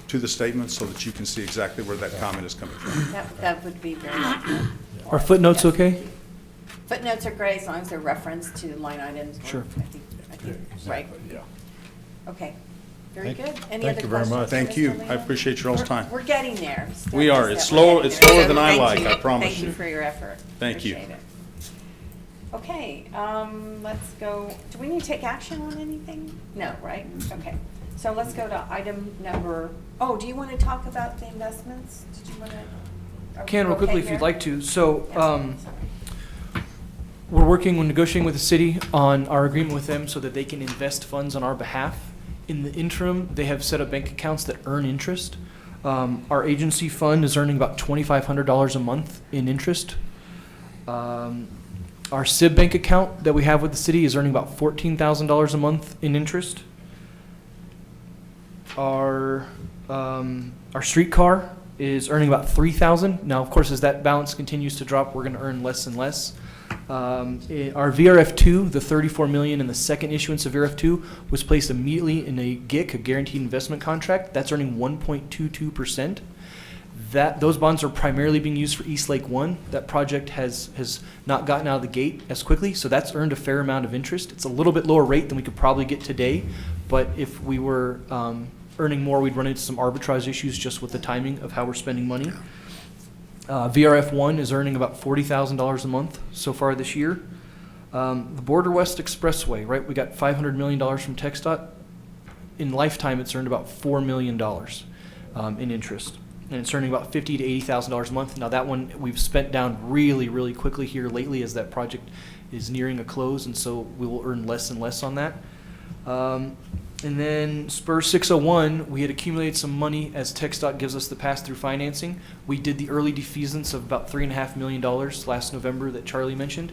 to the statement so that you can see exactly where that comment is coming from. That would be very helpful. Are footnotes okay? Footnotes are great as long as they're referenced to line items. Sure. I think, right. Yeah. Okay, very Thank- good. Any thank other you very questions? much. Thank Mr. you. Lino? I appreciate your all's time. We're getting there. Step We by are. step, It's we're slow- getting it's there. slower So than I thank like, you. I promise Thank you you. for your effort. Thank you. Appreciate it. Okay, let's go, do we need to take action on anything? No, right? Okay, so let's go to item number, do you want to talk about the investments? Did you want to? Can real quickly if you'd like to. So, we're working on negotiating with the city on our agreement with them so that they can invest funds on our behalf. In the interim, they have set up bank accounts that earn interest. Our agency fund is earning about $2,500 a month in interest. Our SIB bank account that we have with the city is earning about $14,000 a month in interest. Our streetcar is earning about $3,000. Now, of course, as that balance continues to drop, we're going to earn less and less. Our VRF2, the $34 million in the second issuance of VRF2, was placed immediately in a GIC, a guaranteed investment contract. That's earning 1.22%. Those bonds are primarily being used for East Lake 1. That project has not gotten out of the gate as quickly, so that's earned a fair amount of interest. It's a little bit lower rate than we could probably get today, but if we were earning more, we'd run into some arbitrage issues just with the timing of how we're spending money. VRF1 is earning about $40,000 a month so far this year. The Border West Expressway, right? We got $500 million from TxDOT. In lifetime, it's earned about $4 million in interest. And it's earning about $50,000 to $80,000 a month. Now that one we've spent down really, really quickly here lately as that project is nearing a close, and so we will earn less and less on that. And then Spur 601, we had accumulated some money as TxDOT gives us the pass-through financing. We did the early defeasance of about $3.5 million last November that Charlie mentioned.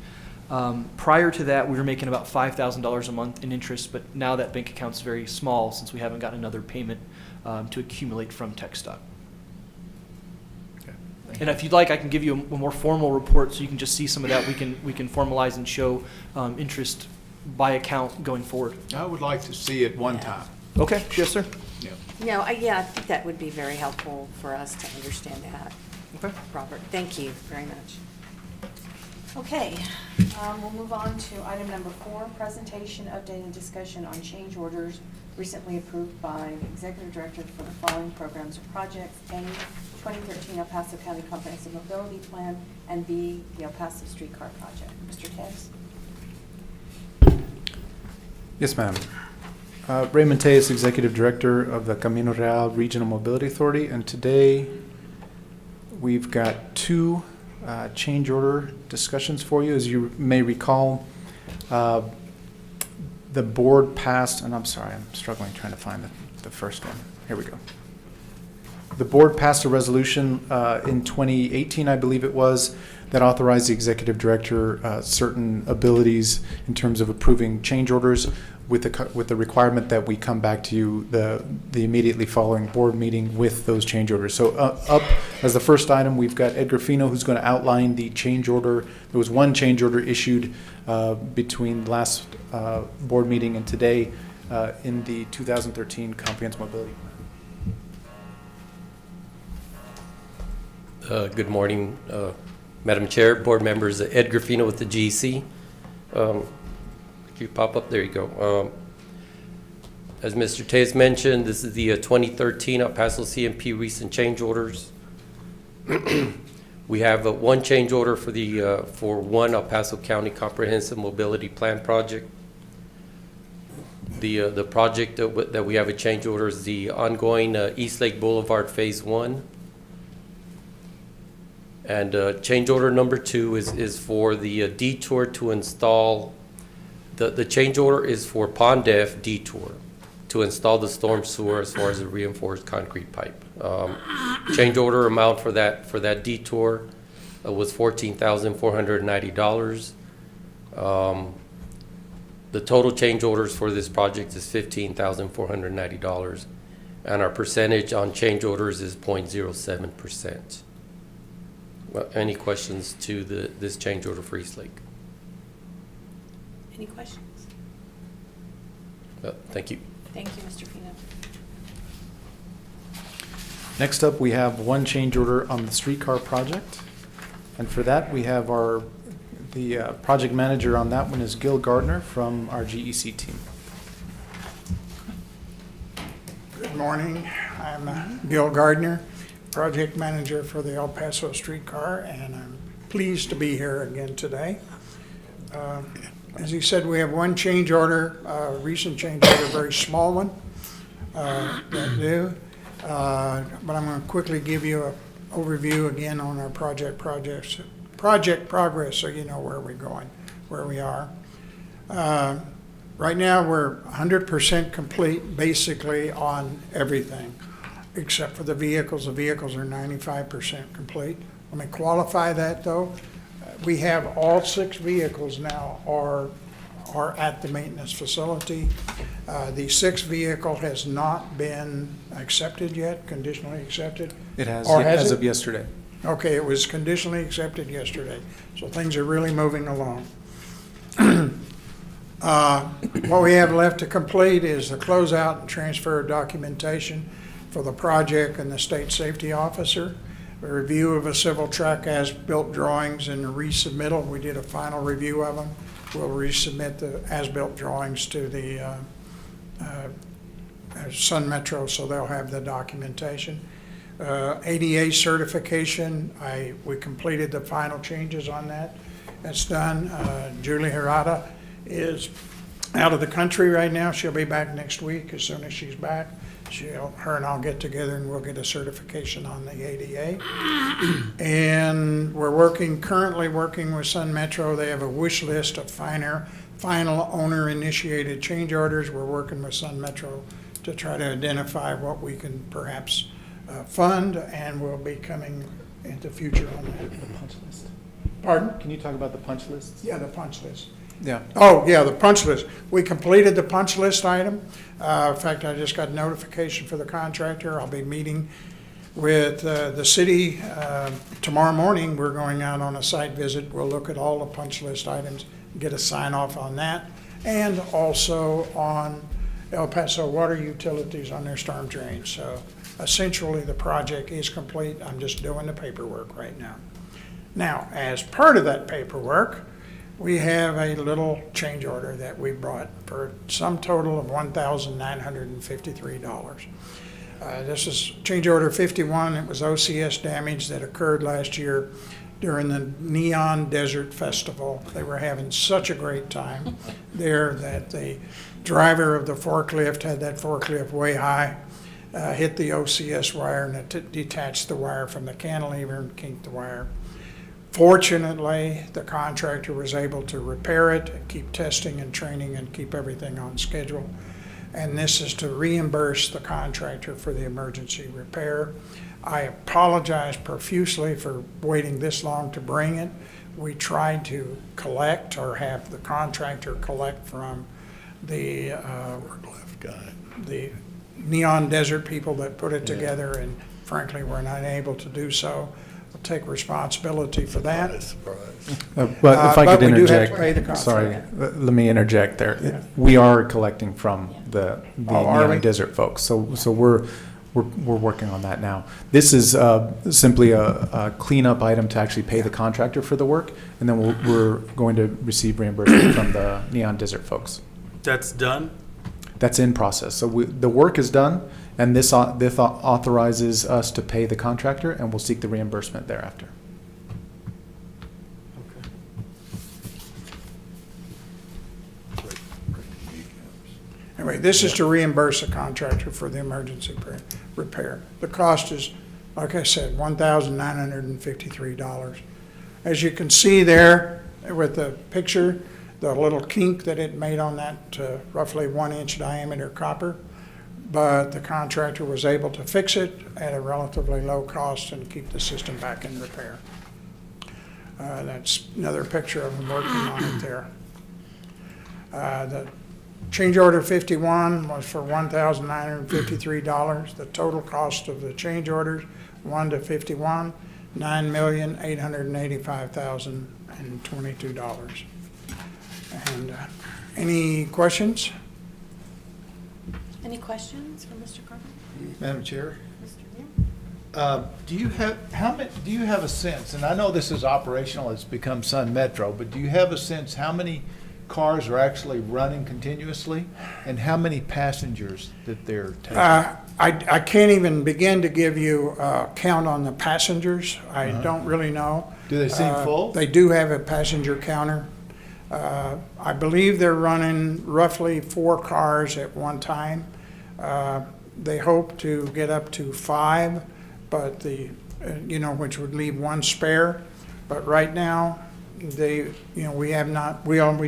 Prior to that, we were making about $5,000 a month in interest, but now that bank account's very small since we haven't got another payment to accumulate from TxDOT. And if you'd like, I can give you a more formal report so you can just see some of that. We can formalize and show interest by account going forward. I would like to see it one time. Okay, yes, sir. Yeah. No, I think that would be very helpful for us to understand that. Okay. Robert, thank you very much. Okay, we'll move on to item number 4, presentation, update, and discussion on change orders recently approved by the Executive Director for the following programs or projects: A, 2013 El Paso County Comprehensive Mobility Plan, and B, the El Paso Streetcar Project. Mr. Tess? Yes, ma'am. Raymond Tejas, Executive Director of the Camino Real Regional Mobility Authority, and today we've got 2 change order discussions for you. As you may recall, the board passed, and I'm sorry, I'm struggling trying to find the first one. Here we go. The board passed a resolution in 2018, I believe it was, that authorized the executive director certain abilities in terms of approving change orders with the requirement that we come back to you the immediately following board meeting with those change orders. So up as the first item, we've got Ed Grafino, who's going to outline the change order. There was one change order issued between last board meeting and today in the 2013 Comprehensive Mobility Plan. Good morning, Madam Chair, board members. Ed Grafino with the GEC. If you pop up, there you go. As Mr. Tejas mentioned, this is the 2013 El Paso CMP recent change orders. We have one change order for one El Paso County Comprehensive Mobility Plan project. The project that we have a change order is the ongoing East Lake Boulevard Phase 1. And change order number 2 is for the detour to install. The change order is for Pond F detour to install the storm sewer as far as the reinforced concrete pipe. Change order amount for that detour was $14,490. The total change orders for this project is $15,490, and our percentage on change orders is 0.07%. Any questions to this change order for East Lake? Any questions? Thank you. Thank you, Mr. Pino. Next up, we have one change order on the streetcar project. And for that, we have the project manager on that one is Gil Gardner from our GEC team. Good morning. I'm Gil Gardner, project manager for the El Paso streetcar, and I'm pleased to be here again today. As he said, we have one change order, recent change order, a very small one, that new. But I'm going to quickly give you an overview again on our project progress, so you know where we're going, where we are. Right now, we're 100% complete, basically, on everything, except for the vehicles. The vehicles are 95% complete. Let me qualify that, though. We have all 6 vehicles now are at the maintenance facility. The 6th vehicle has not been accepted yet, conditionally accepted. It has, Or has as it? of yesterday. Okay, it was conditionally accepted yesterday, so things are really moving along. What we have left to complete is the closeout and transfer of documentation for the project and the state safety officer, a review of a civil track as-built drawings and a resubmittal. We did a final review of them. We'll resubmit the as-built drawings to the Sun Metro, so they'll have the documentation. ADA certification, we completed the final changes on that. That's done. Julie Hirata is out of the country right now. She'll be back next week. As soon as she's back, her and I'll get together and we'll get a certification on the ADA. And we're currently working with Sun Metro. They have a wish list of final owner-initiated change orders. We're working with Sun Metro to try to identify what we can perhaps fund, and we'll be coming into future on that. The punch list. Pardon? Can you talk about the punch lists? Yeah, the punch list. Yeah. Oh, yeah, the punch list. We completed the punch list item. In fact, I just got notification for the contractor. I'll be meeting with the city tomorrow morning. We're going out on a site visit. We'll look at all the punch list items, get a sign off on that, and also on El Paso Water Utilities on their storm drains. So essentially, the project is complete. I'm just doing the paperwork right now. Now, as part of that paperwork, we have a little change order that we brought for some total of $1,953. This is change order 51. It was OCS damage that occurred last year during the Neon Desert Festival. They were having such a great time there that the driver of the forklift had that forklift way high, hit the OCS wire, and it detached the wire from the cantilever and kinked the wire. Fortunately, the contractor was able to repair it, keep testing and training, and keep everything on schedule. And this is to reimburse the contractor for the emergency repair. I apologize profusely for waiting this long to bring it. We tried to collect or have the contractor collect from the Neon Desert people that put it together, and frankly, we're not able to do so. We'll take responsibility for that. But if I but could we do have interject, to pay the contractor. sorry, let me interject there. Yeah. We are collecting from the are we? Neon Desert folks, so we're working on that now. This is simply a cleanup item to actually pay the contractor for the work, and then we're going to receive reimbursement from the Neon Desert folks. That's done? That's in process. So the work is done, and this authorizes us to pay the contractor, and we'll seek the reimbursement thereafter. Anyway, this is to reimburse the contractor for the emergency repair. The cost is, like I said, $1,953. As you can see there with the picture, the little kink that it made on that roughly 1-inch diameter copper, but the contractor was able to fix it at a relatively low cost and keep the system back in repair. That's another picture of them working on it there. The change order 51 was for $1,953. The total cost of the change orders, 1 to 51, $9,885,022. And any questions? Any questions for Mr. Carpenter? Madam Chair, Mr. Neal? do you have a sense, and I know this is operational, it's become Sun Metro, but do you have a sense how many cars are actually running continuously and how many passengers that they're taking? I can't even begin to give you a count on the passengers. I don't really know. Do they seem full? They do have a passenger counter. I believe they're running roughly 4 cars at one time. They hope to get up to 5, but which would leave 1 spare. But right now, we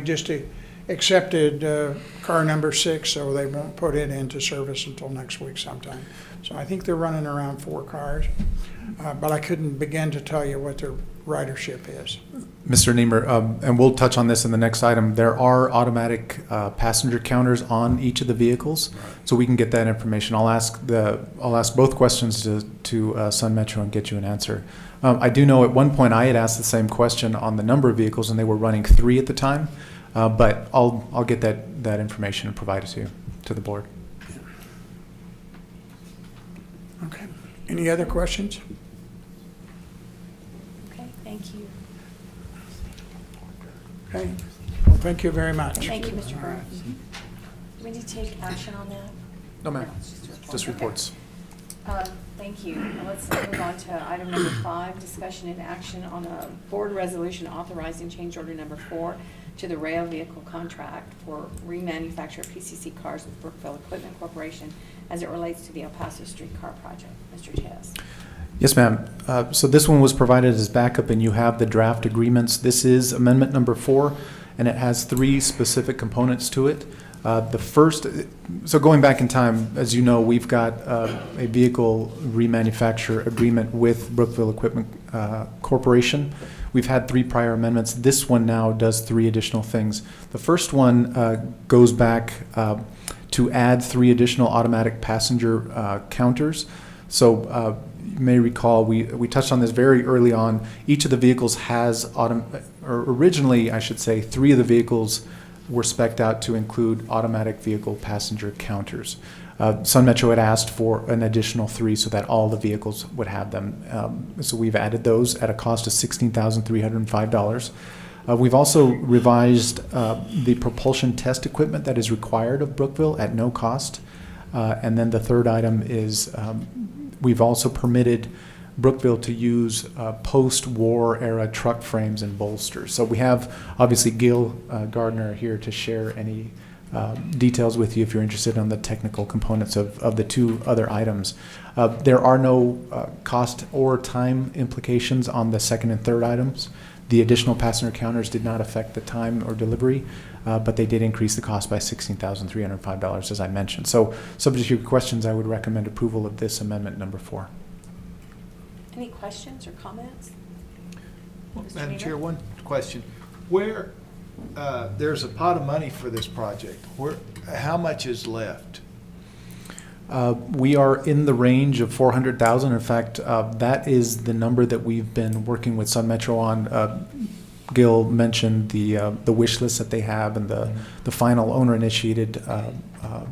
just accepted car number 6, so they won't put it into service until next week sometime. So I think they're running around 4 cars, but I couldn't begin to tell you what their ridership is. Mr. Niemer, and we'll touch on this in the next item, there are automatic passenger counters on each of the vehicles, so we can get that information. I'll ask both questions to Sun Metro and get you an answer. I do know at one point I had asked the same question on the number of vehicles, and they were running 3 at the time, but I'll get that information and provide it to the board. Okay. Any other questions? Okay, thank you. Okay. Well, thank you very much. Thank you, Mr. Byrne. Do we need to take action on that? No, ma'am. No, it's just a report. Just Okay. reports. Thank you. Now let's move on to item number 5, discussion and action on a board resolution authorizing change order number 4 to the rail vehicle contract for remanufacture of PCC cars with Brookville Equipment Corporation as it relates to the El Paso streetcar project. Mr. Chess. Yes, ma'am. So this one was provided as backup, and you have the draft agreements. This is amendment number 4, and it has 3 specific components to it. The first, so going back in time, as you know, we've got a vehicle remanufacture agreement with Brookville Equipment Corporation. We've had 3 prior amendments. This one now does 3 additional things. The first one goes back to add 3 additional automatic passenger counters. So you may recall, we touched on this very early on. Each of the vehicles has, or originally, I should say, 3 of the vehicles were spec'd out to include automatic vehicle passenger counters. Sun Metro had asked for an additional 3 so that all the vehicles would have them. So we've added those at a cost of $16,305. We've also revised the propulsion test equipment that is required of Brookville at no cost. And then the third item is we've also permitted Brookville to use post-war era truck frames and bolsters. So we have obviously Gil Gardner here to share any details with you if you're interested on the technical components of the 2 other items. There are no cost or time implications on the second and third items. The additional passenger counters did not affect the time or delivery, but they did increase the cost by $16,305, as I mentioned. So, subject to your questions, I would recommend approval of this amendment number 4. Any questions or comments? Mr. Madam Weaver? Chair, one question. Where, there's a pot of money for this project, how much is left? We are in the range of $400,000. In fact, that is the number that we've been working with Sun Metro on. Gil mentioned the wish list that they have and the final owner-initiated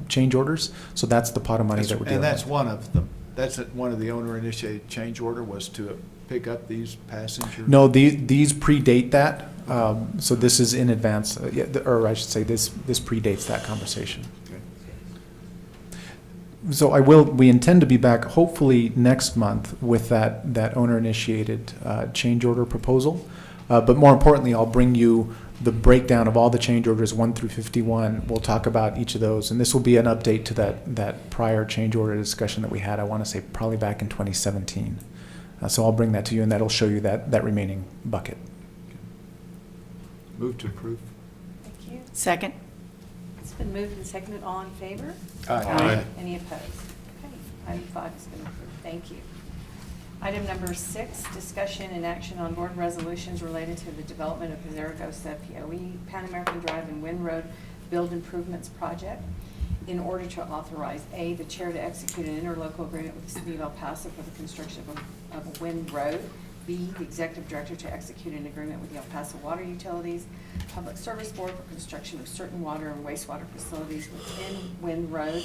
change orders. So that's the pot of money that we're dealing And that's with. one of them. That's one of the owner-initiated change order was to pick up these passengers? No, these predate that. So this is in advance, or I should say this predates that conversation. So we intend to be back hopefully next month with that owner-initiated change order proposal. But more importantly, I'll bring you the breakdown of all the change orders 1 through 51. We'll talk about each of those, and this will be an update to that prior change order discussion that we had, I want to say probably back in 2017. So I'll bring that to you, and that'll show you that remaining bucket. Move to approve. Thank you. Second. It's been moved and seconded. All in favor? Aye. Any opposed? Okay, item 5 has been approved. Thank you. Item number 6, discussion and action on board resolutions related to the development of the Zaragoza POE, Pan American Drive and Wind Road Build Improvements Project in order to authorize A, the chair to execute an interlocal agreement with the city of El Paso for the construction of a wind road. B, the executive director to execute an agreement with the El Paso Water Utilities Public Service Board for construction of certain water and wastewater facilities within Wind Road.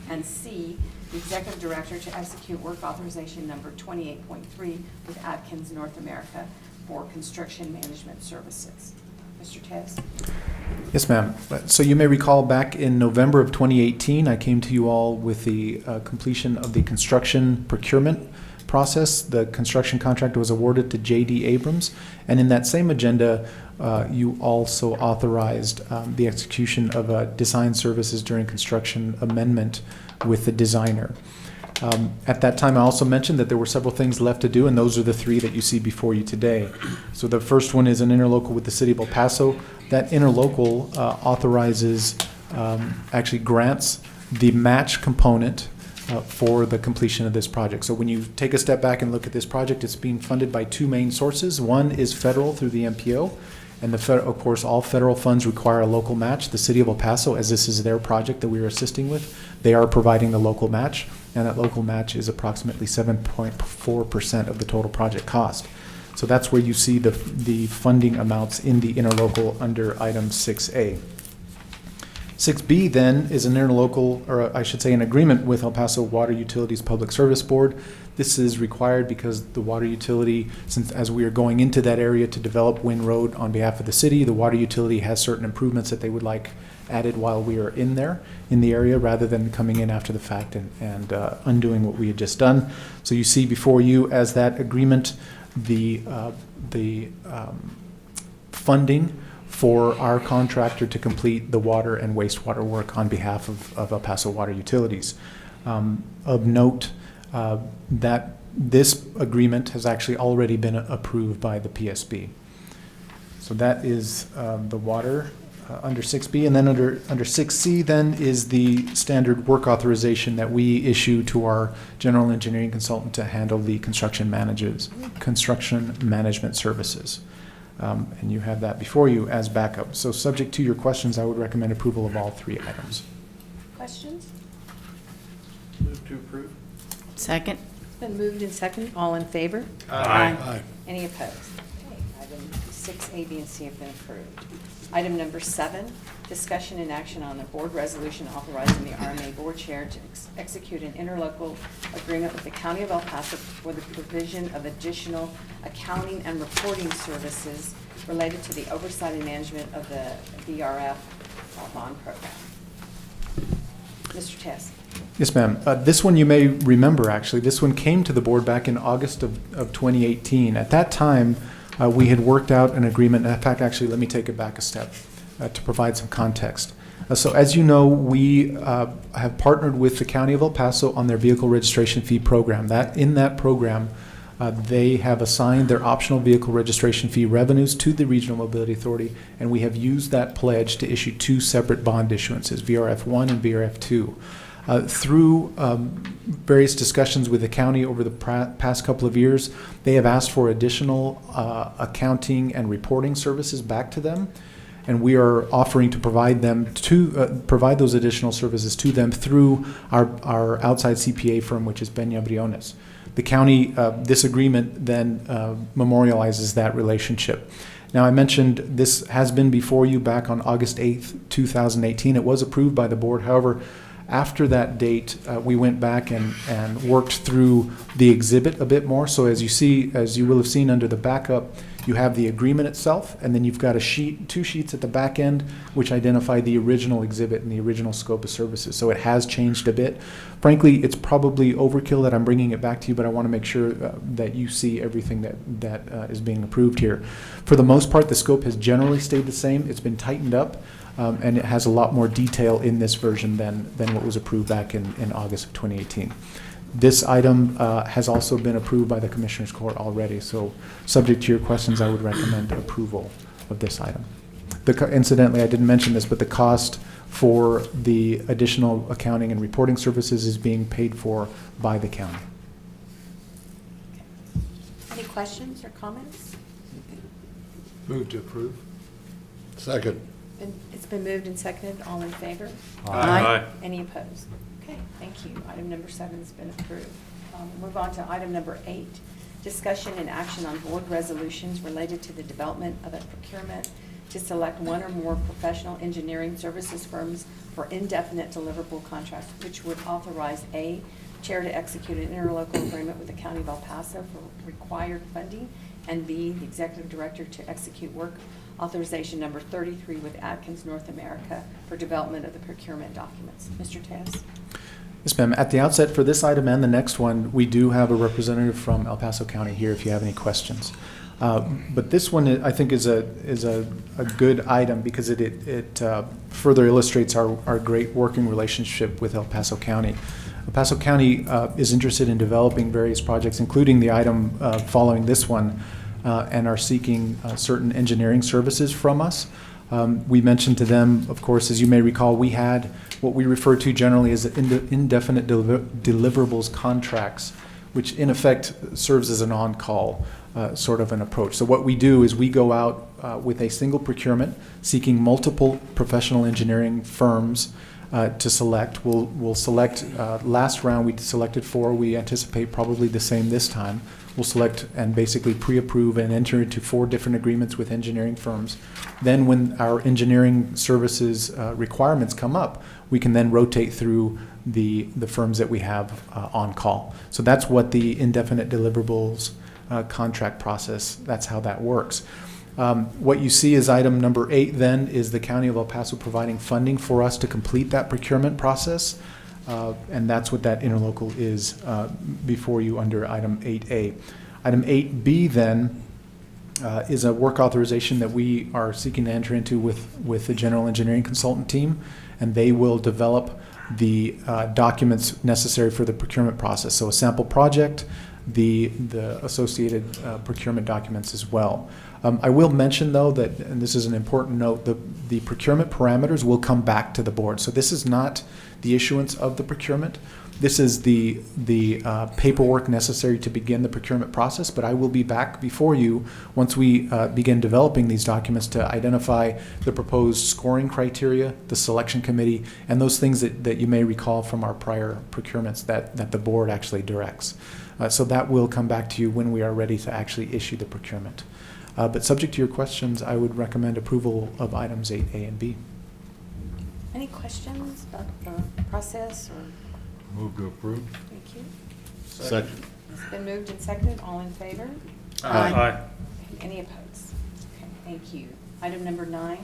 And C, the executive director to execute work authorization number 28.3 with Atkins North America for construction management services. Mr. Tez? Yes, ma'am. So you may recall back in November of 2018, I came to you all with the completion of the construction procurement process. The construction contract was awarded to J.D. Abrams, and in that same agenda, you also authorized the execution of a design services during construction amendment with the designer. At that time, I also mentioned that there were several things left to do, and those are the 3 that you see before you today. So the first one is an interlocal with the city of El Paso. That interlocal authorizes, actually grants the match component for the completion of this project. So when you take a step back and look at this project, it's being funded by 2 main sources. One is federal through the MPO, and of course, all federal funds require a local match. The city of El Paso, as this is their project that we are assisting with, they are providing the local match, and that local match is approximately 7.4% of the total project cost. So that's where you see the funding amounts in the interlocal under item 6A. 6B then is an interlocal, or I should say an agreement with El Paso Water Utilities Public Service Board. This is required because the water utility, since as we are going into that area to develop Wind Road on behalf of the city, the water utility has certain improvements that they would like added while we are in there, in the area, rather than coming in after the fact and undoing what we had just done. So you see before you as that agreement, the funding for our contractor to complete the water and wastewater work on behalf of El Paso Water Utilities. Of note, that this agreement has actually already been approved by the PSB. So that is the water under 6B, and then under 6C then is the standard work authorization that we issue to our general engineering consultant to handle the construction management services. And you have that before you as backup. So subject to your questions, I would recommend approval of all 3 items. Questions? Move to approve. Second. It's been moved and seconded. All in favor? Aye. Any opposed? Okay, item item 6A, B, and C have been approved. Item number 7, discussion and action on the board resolution authorizing the RMA board chair to execute an interlocal agreement with the County of El Paso for the provision of additional accounting and reporting services related to the oversight and management of the VRF bond program. Mr. Tess. Yes, ma'am. This one you may remember, actually. This one came to the board back in August of 2018. At that time, we had worked out an agreement. In fact, actually, let me take it back a step to provide some context. So as you know, we have partnered with the County of El Paso on their vehicle registration fee program. In that program, they have assigned their optional vehicle registration fee revenues to the Regional Mobility Authority, and we have used that pledge to issue 2 separate bond issuances, VRF1 and VRF2. Through various discussions with the county over the past couple of years, they have asked for additional accounting and reporting services back to them, and we are offering to provide those additional services to them through our outside CPA firm, which is Peña Briones. The county, this agreement then memorializes that relationship. Now, I mentioned this has been before you back on August 8th, 2018. It was approved by the board. However, after that date, we went back and worked through the exhibit a bit more. So as you will have seen under the backup, you have the agreement itself, and then you've got 2 sheets at the back end, which identify the original exhibit and the original scope of services. So it has changed a bit. Frankly, it's probably overkill that I'm bringing it back to you, but I want to make sure that you see everything that is being approved here. For the most part, the scope has generally stayed the same. It's been tightened up. And it has a lot more detail in this version than what was approved back in August of 2018. This item has also been approved by the Commissioners Court already, so subject to your questions, I would recommend approval of this item. Incidentally, I didn't mention this, but the cost for the additional accounting and reporting services is being paid for by the county. Any questions or comments? Move to approve. Second. It's been moved and seconded. All in favor? Aye. Any opposed? Okay, thank you. Item number 7 has been approved. We'll move on to item number 8, discussion and action on board resolutions related to the development of a procurement to select 1 or more professional engineering services firms for indefinite deliverable contracts, which would authorize A, chair to execute an interlocal agreement with the County of El Paso for required funding, and B, the executive director to execute work authorization number 33 with Atkins North America for development of the procurement documents. Mr. Tess? Yes, ma'am. At the outset for this item and the next one, we do have a representative from El Paso County here if you have any questions. But this one, I think, is a good item because it further illustrates our great working relationship with El Paso County. El Paso County is interested in developing various projects, including the item following this one, and are seeking certain engineering services from us. We mentioned to them, of course, as you may recall, we had what we refer to generally as indefinite deliverables contracts, which in effect serves as an on-call sort of an approach. So what we do is we go out with a single procurement, seeking multiple professional engineering firms to select. We'll select, last round we selected 4. We anticipate probably the same this time. We'll select and basically pre-approve and enter into 4 different agreements with engineering firms. Then when our engineering services requirements come up, we can then rotate through the firms that we have on call. So that's what the indefinite deliverables contract process, that's how that works. What you see is item number 8 then is the County of El Paso providing funding for us to complete that procurement process. And that's what that interlocal is before you under item 8A. Item 8B then is a work authorization that we are seeking to enter into with the general engineering consultant team, and they will develop the documents necessary for the procurement process. So a sample project, the associated procurement documents as well. I will mention, though, that, and this is an important note, the procurement parameters will come back to the board. So this is not the issuance of the procurement. This is the paperwork necessary to begin the procurement process, but I will be back before you once we begin developing these documents to identify the proposed scoring criteria, the selection committee, and those things that you may recall from our prior procurements that the board actually directs. So that will come back to you when we are ready to actually issue the procurement. But subject to your questions, I would recommend approval of items 8A and B. Any questions about the process or? Move to approve. Thank you. Second. It's been moved and seconded. All in favor? Aye. Any opposed? Okay, thank you. Item number 9,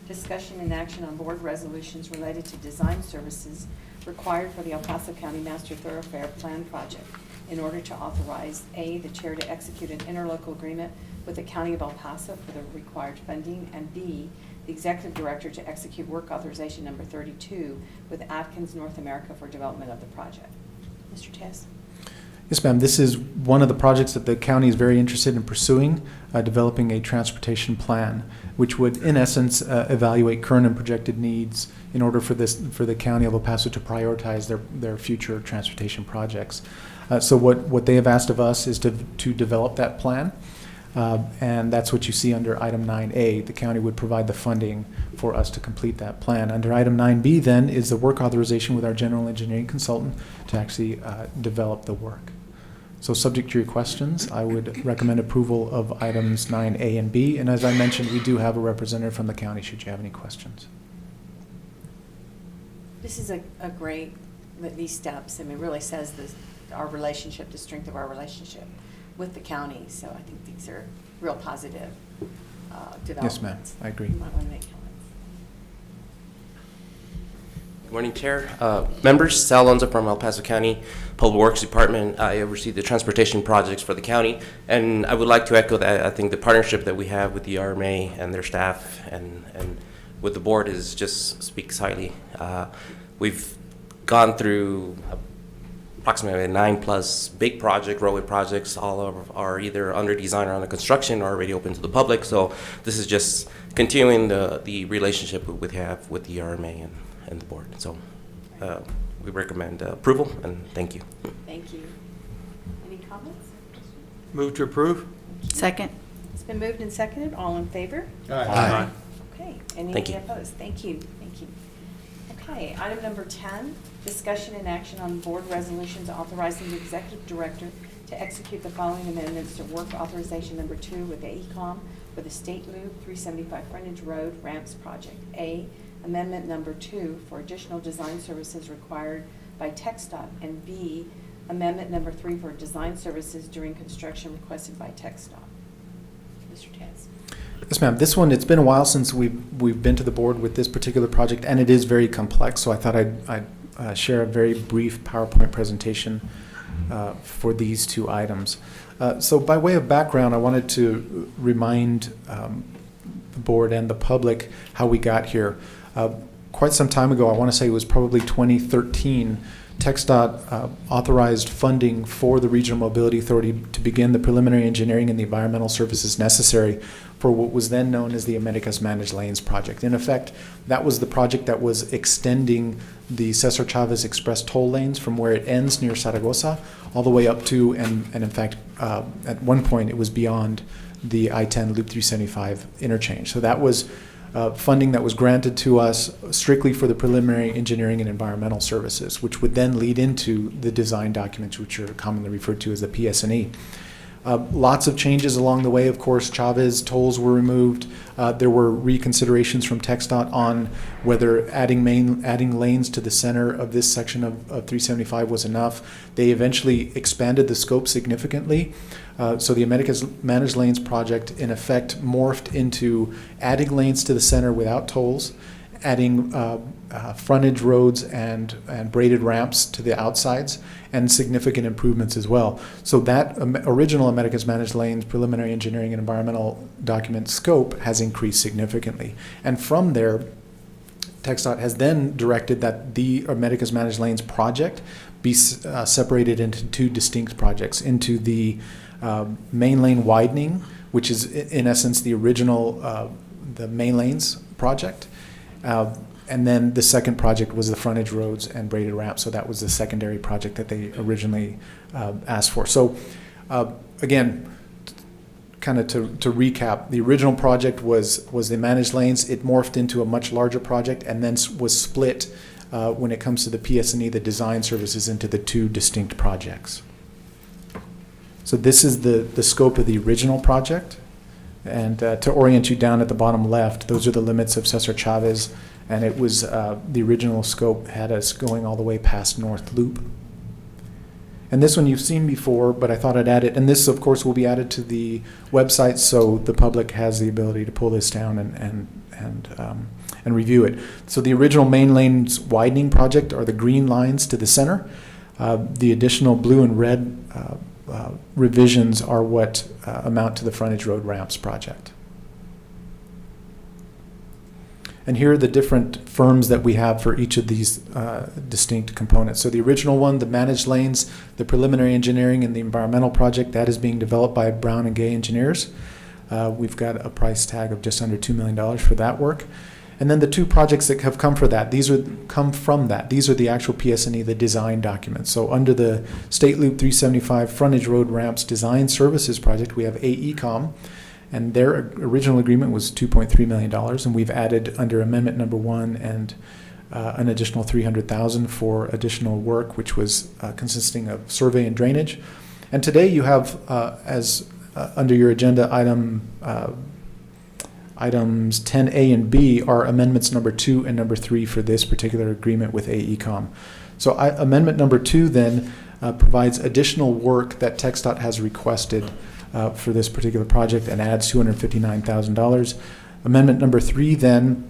discussion and action on board resolutions related to design services required for the El Paso County Master Thoroughfare Plan Project in order to authorize A, the chair to execute an interlocal agreement with the County of El Paso for the required funding, and B, the executive director to execute work authorization number 32 with Atkins North America for development of the project. Mr. Tess? Yes, ma'am. This is one of the projects that the county is very interested in pursuing, developing a transportation plan, which would, in essence, evaluate current and projected needs in order for the county of El Paso to prioritize their future transportation projects. So what they have asked of us is to develop that plan, and that's what you see under item 9A. The county would provide the funding for us to complete that plan. Under item 9B, then, is the work authorization with our general engineering consultant to actually develop the work. So subject to your questions, I would recommend approval of items 9A and B. And as I mentioned, we do have a representative from the county should you have any questions. This is a great, these steps, I mean, really says our relationship, the strength of our relationship with the county. So I think these are real positive developments. Yes, ma'am. I agree. You might want to make comments. Good morning, Chair. Members, Sal Alonso from El Paso County Public Works Department. I oversee the transportation projects for the county, and I would like to echo that I think the partnership that we have with the CRRMA and their staff and with the board is just speaks highly. We've gone through approximately 9+ big roadway projects. All of are either under design or under construction or already open to the public. So this is just continuing the relationship we have with the CRRMA and the board. So we recommend approval, and thank you. Thank you. Any comments? Move to approve. Second. It's been moved and seconded. All in favor? Aye. Okay. Any Thank you. opposed? Thank you. Thank you. Okay. Item number 10, discussion and action on board resolutions authorizing the executive director to execute the following amendments to work authorization number 2 with AECOM for the State Loop 375 Frontage Road Ramps Project. A, amendment number 2 for additional design services required by TxDOT, and B, amendment number 3 for design services during construction requested by TxDOT. Mr. Tess. Yes, ma'am. This one, it's been a while since we've been to the board with this particular project, and it is very complex. So I thought I'd share a very brief PowerPoint presentation for these two items. So by way of background, I wanted to remind the board and the public how we got here. Quite some time ago, I want to say it was probably 2013, TxDOT authorized funding for the Regional Mobility Authority to begin the preliminary engineering and the environmental services necessary for what was then known as the Americas Managed Lanes Project. In effect, that was the project that was extending the Cesar Chavez Express toll lanes from where it ends near Zaragoza all the way up to, and in fact, at one point it was beyond the I-10 Loop 375 interchange. So that was funding that was granted to us strictly for the preliminary engineering and environmental services, which would then lead into the design documents, which are commonly referred to as the PS&E. Lots of changes along the way. Of course, Chavez tolls were removed. There were reconsiderations from TxDOT on whether adding lanes to the center of this section of 375 was enough. They eventually expanded the scope significantly. So the Americas Managed Lanes project, in effect, morphed into adding lanes to the center without tolls, adding frontage roads and braided ramps to the outsides, and significant improvements as well. So that original Americas Managed Lanes preliminary engineering and environmental document scope has increased significantly. And from there, TxDOT has then directed that the Americas Managed Lanes project be separated into two distinct projects, into the main lane widening, which is in essence the original the main lanes project, and then the second project was the frontage roads and braided ramps. So that was the secondary project that they originally asked for. So again, kind of to recap, the original project was the managed lanes. It morphed into a much larger project and then was split when it comes to the PS&E, the design services, into the two distinct projects. So this is the scope of the original project. And to orient you down at the bottom left, those are the limits of Cesar Chavez, and it was the original scope had us going all the way past North Loop. And this one you've seen before, but I thought I'd add it. And this, of course, will be added to the website, so the public has the ability to pull this down and review it. So the original main lanes widening project are the green lines to the center. The additional blue and red revisions are what amount to the frontage road ramps project. And here are the different firms that we have for each of these distinct components. So the original one, the managed lanes, the preliminary engineering, and the environmental project, that is being developed by Brown and Gay Engineers. We've got a price tag of just under $2 million for that work. And then the two projects that have come from that, these are the actual PS&E, the design documents. So under the State Loop 375 Frontage Road Ramps Design Services Project, we have AECOM, and their original agreement was $2.3 million, and we've added under Amendment Number 1 and an additional $300,000 for additional work, which was consisting of survey and drainage. And today you have, under your agenda items 10A and B are amendments number 2 and number 3 for this particular agreement with AECOM. So amendment number 2 then provides additional work that TxDOT has requested for this particular project and adds $259,000. Amendment number 3 then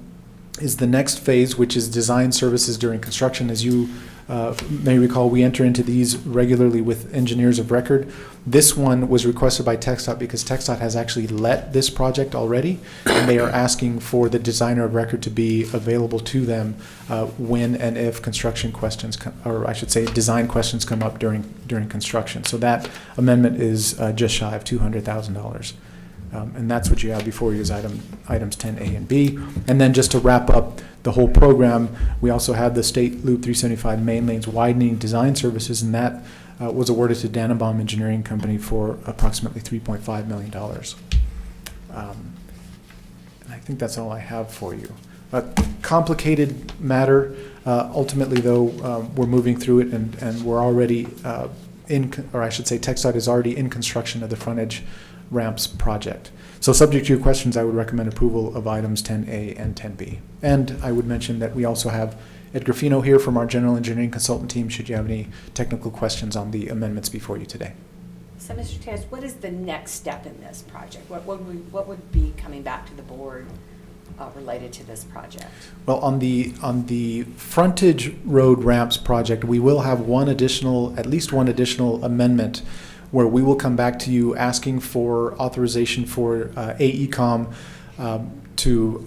is the next phase, which is design services during construction. As you may recall, we enter into these regularly with engineers of record. This one was requested by TxDOT because TxDOT has actually let this project already, and they are asking for the designer of record to be available to them when and if construction questions, or I should say design questions come up during construction. So that amendment is just shy of $200,000. And that's what you have before you is items 10A and B. And then just to wrap up the whole program, we also have the State Loop 375 main lanes widening design services, and that was awarded to Dannenbaum Engineering Company for approximately $3.5 million. And I think that's all I have for you. A complicated matter. Ultimately, though, we're moving through it, and we're already TxDOT is already in construction of the frontage ramps project. So subject to your questions, I would recommend approval of items 10A and 10B. And I would mention that we also have Ed Graffino here from our general engineering consultant team should you have any technical questions on the amendments before you today. So, Mr. Tejas, what is the next step in this project? What would be coming back to the board related to this project? Well, on the frontage road ramps project, we will have at least one additional amendment where we will come back to you asking for authorization for AECOM to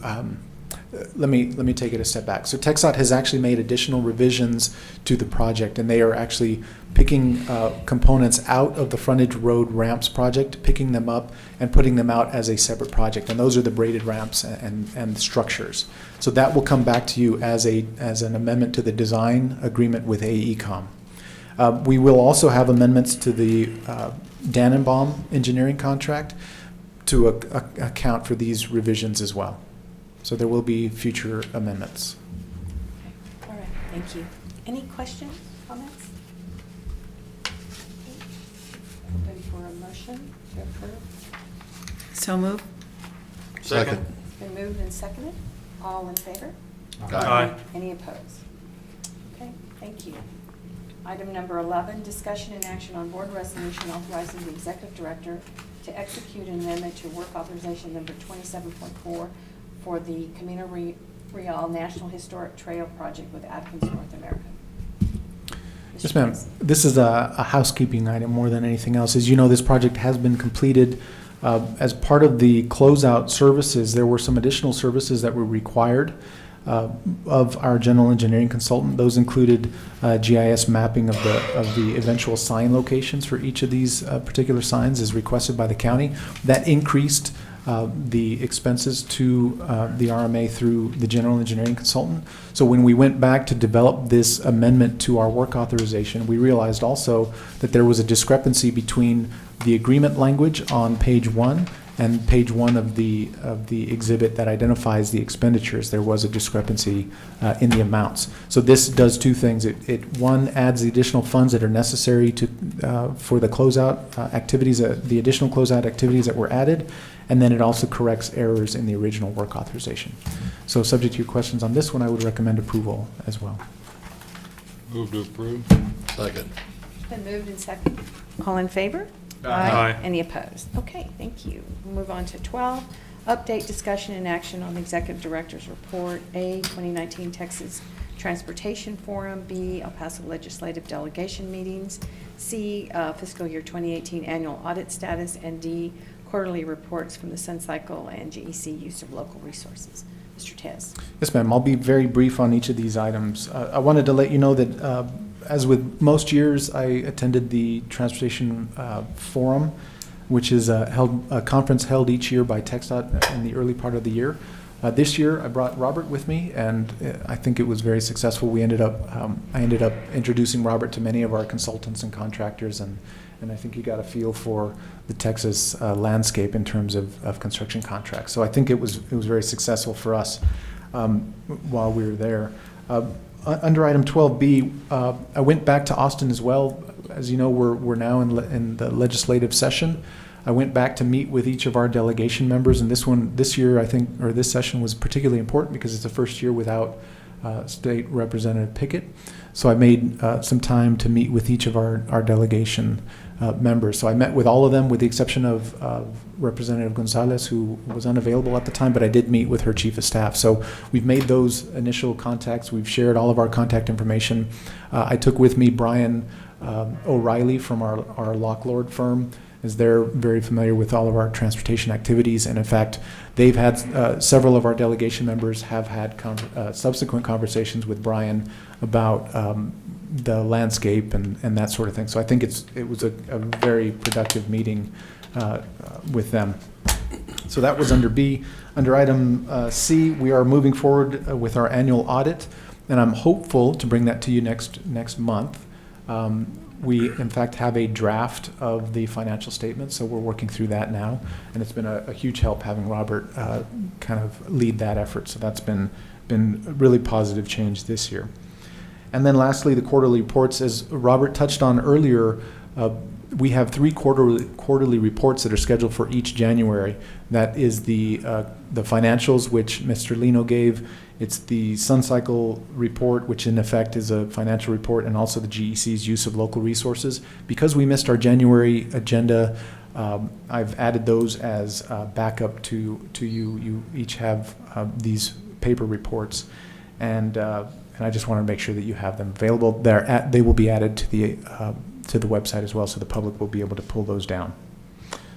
let me take it a step back. So TxDOT has actually made additional revisions to the project, and they are actually picking components out of the frontage road ramps project, picking them up and putting them out as a separate project, and those are the braided ramps and structures. So that will come back to you as an amendment to the design agreement with AECOM. We will also have amendments to the Dannenbaum engineering contract to account for these revisions as well. So there will be future amendments. Okay. All right. Thank you. Any questions, comments? Open for a motion to approve. So move. Second. It's been moved and seconded. All in favor? Aye. Any opposed? Okay, thank you. Item number 11, discussion and action on board resolution authorizing the executive director to execute an amendment to work authorization number 27.4 for the Camino Real National Historic Trail Project with Atkins North America. Yes, ma'am. This is a housekeeping item more than anything else. As you know, this project has been completed. As part of the closeout services, there were some additional services that were required of our general engineering consultant. Those included GIS mapping of the eventual sign locations for each of these particular signs as requested by the county. That increased the expenses to the RMA through the general engineering consultant. So when we went back to develop this amendment to our work authorization, we realized also that there was a discrepancy between the agreement language on page 1 and page 1 of the exhibit that identifies the expenditures. There was a discrepancy in the amounts. So this does two things. It one, adds the additional funds that are necessary to for the closeout activities, the additional closeout activities that were added, and then it also corrects errors in the original work authorization. So subject to your questions on this one, I would recommend approval as well. Move to approve. Second. Been moved and seconded. All in favor? Aye. Any opposed? Okay, thank you. We'll move on to 12, update, discussion, and action on the Executive Director's Report. A, 2019 Texas Transportation Forum. B, El Paso Legislative Delegation Meetings. C, fiscal year 2018 Annual Audit Status. And D, quarterly reports from the Sun Cycle and GEC use of local resources. Mr. Tez. Yes, ma'am. I'll be very brief on each of these items. I wanted to let you know that, as with most years, I attended the Transportation Forum, which is a conference held each year by TxDOT in the early part of the year. This year, I brought Robert with me, and I think it was very successful. I ended up introducing Robert to many of our consultants and contractors, and I think he got a feel for the Texas landscape in terms of construction contracts. So I think it was very successful for us while we were there. Under item 12B, I went back to Austin as well. As you know, we're now in the legislative session. I went back to meet with each of our delegation members, and this year, I think, or this session was particularly important because it's the first year without State Representative Pickett. So I made some time to meet with each of our delegation members. So I met with all of them with the exception of Representative Gonzalez, who was unavailable at the time, but I did meet with her chief of staff. So we've made those initial contacts. We've shared all of our contact information. I took with me Brian O'Reilly from our Locklord firm, as they're very familiar with all of our transportation activities. And in fact, they've had several of our delegation members have had subsequent conversations with Brian about the landscape and that sort of thing. So I think it was a very productive meeting with them. So that was under B. Under item C, we are moving forward with our annual audit, and I'm hopeful to bring that to you next month. We, in fact, have a draft of the financial statement, so we're working through that now, and it's been a huge help having Robert kind of lead that effort. So that's been a really positive change this year. And then lastly, the quarterly reports. As Robert touched on earlier, we have 3 quarterly reports that are scheduled for each January. That is the financials, which Mr. Lino gave. It's the Sun Cycle report, which in effect is a financial report, and also the GEC's use of local resources. Because we missed our January agenda, I've added those as backup to you. You each have these paper reports, and I just want to make sure that you have them available. They will be added to the website as well, so the public will be able to pull those down.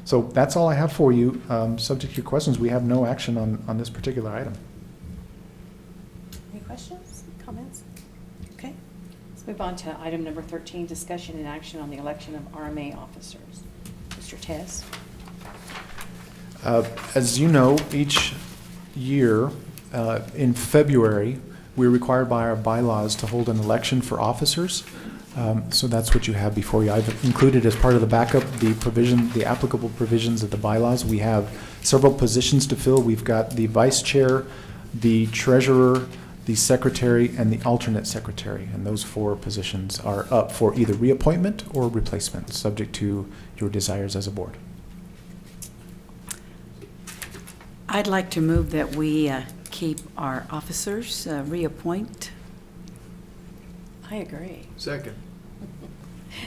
So that's all I have for you. Subject to your questions, we have no action on this particular item. Any questions, comments? Okay. Let's move on to item number 13, discussion and action on the election of RMA officers. Mr. Tez. As you know, each year in February, we're required by our bylaws to hold an election for officers. So that's what you have before you. I've included as part of the backup the applicable provisions of the bylaws. We have several positions to fill. We've got the vice chair, the treasurer, the secretary, and the alternate secretary. And those 4 positions are up for either reappointment or replacement, subject to your desires as a board. I'd like to move that we keep our officers, reappoint. I agree. Second.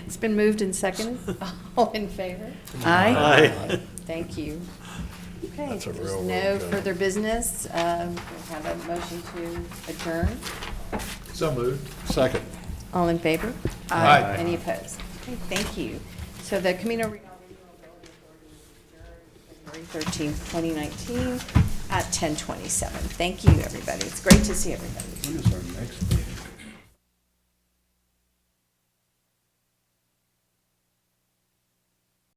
It's been moved and seconded. All in favor? Aye. Thank you. Okay, That's a if there's real no road, further business. We'll have a motion to adjourn. So moved. Second. All in favor? Aye. Any opposed? Okay, thank you. So the Camino Real February 13th, 2019 at 10:27. Thank you, everybody. It's great to see everybody. When is our next meeting?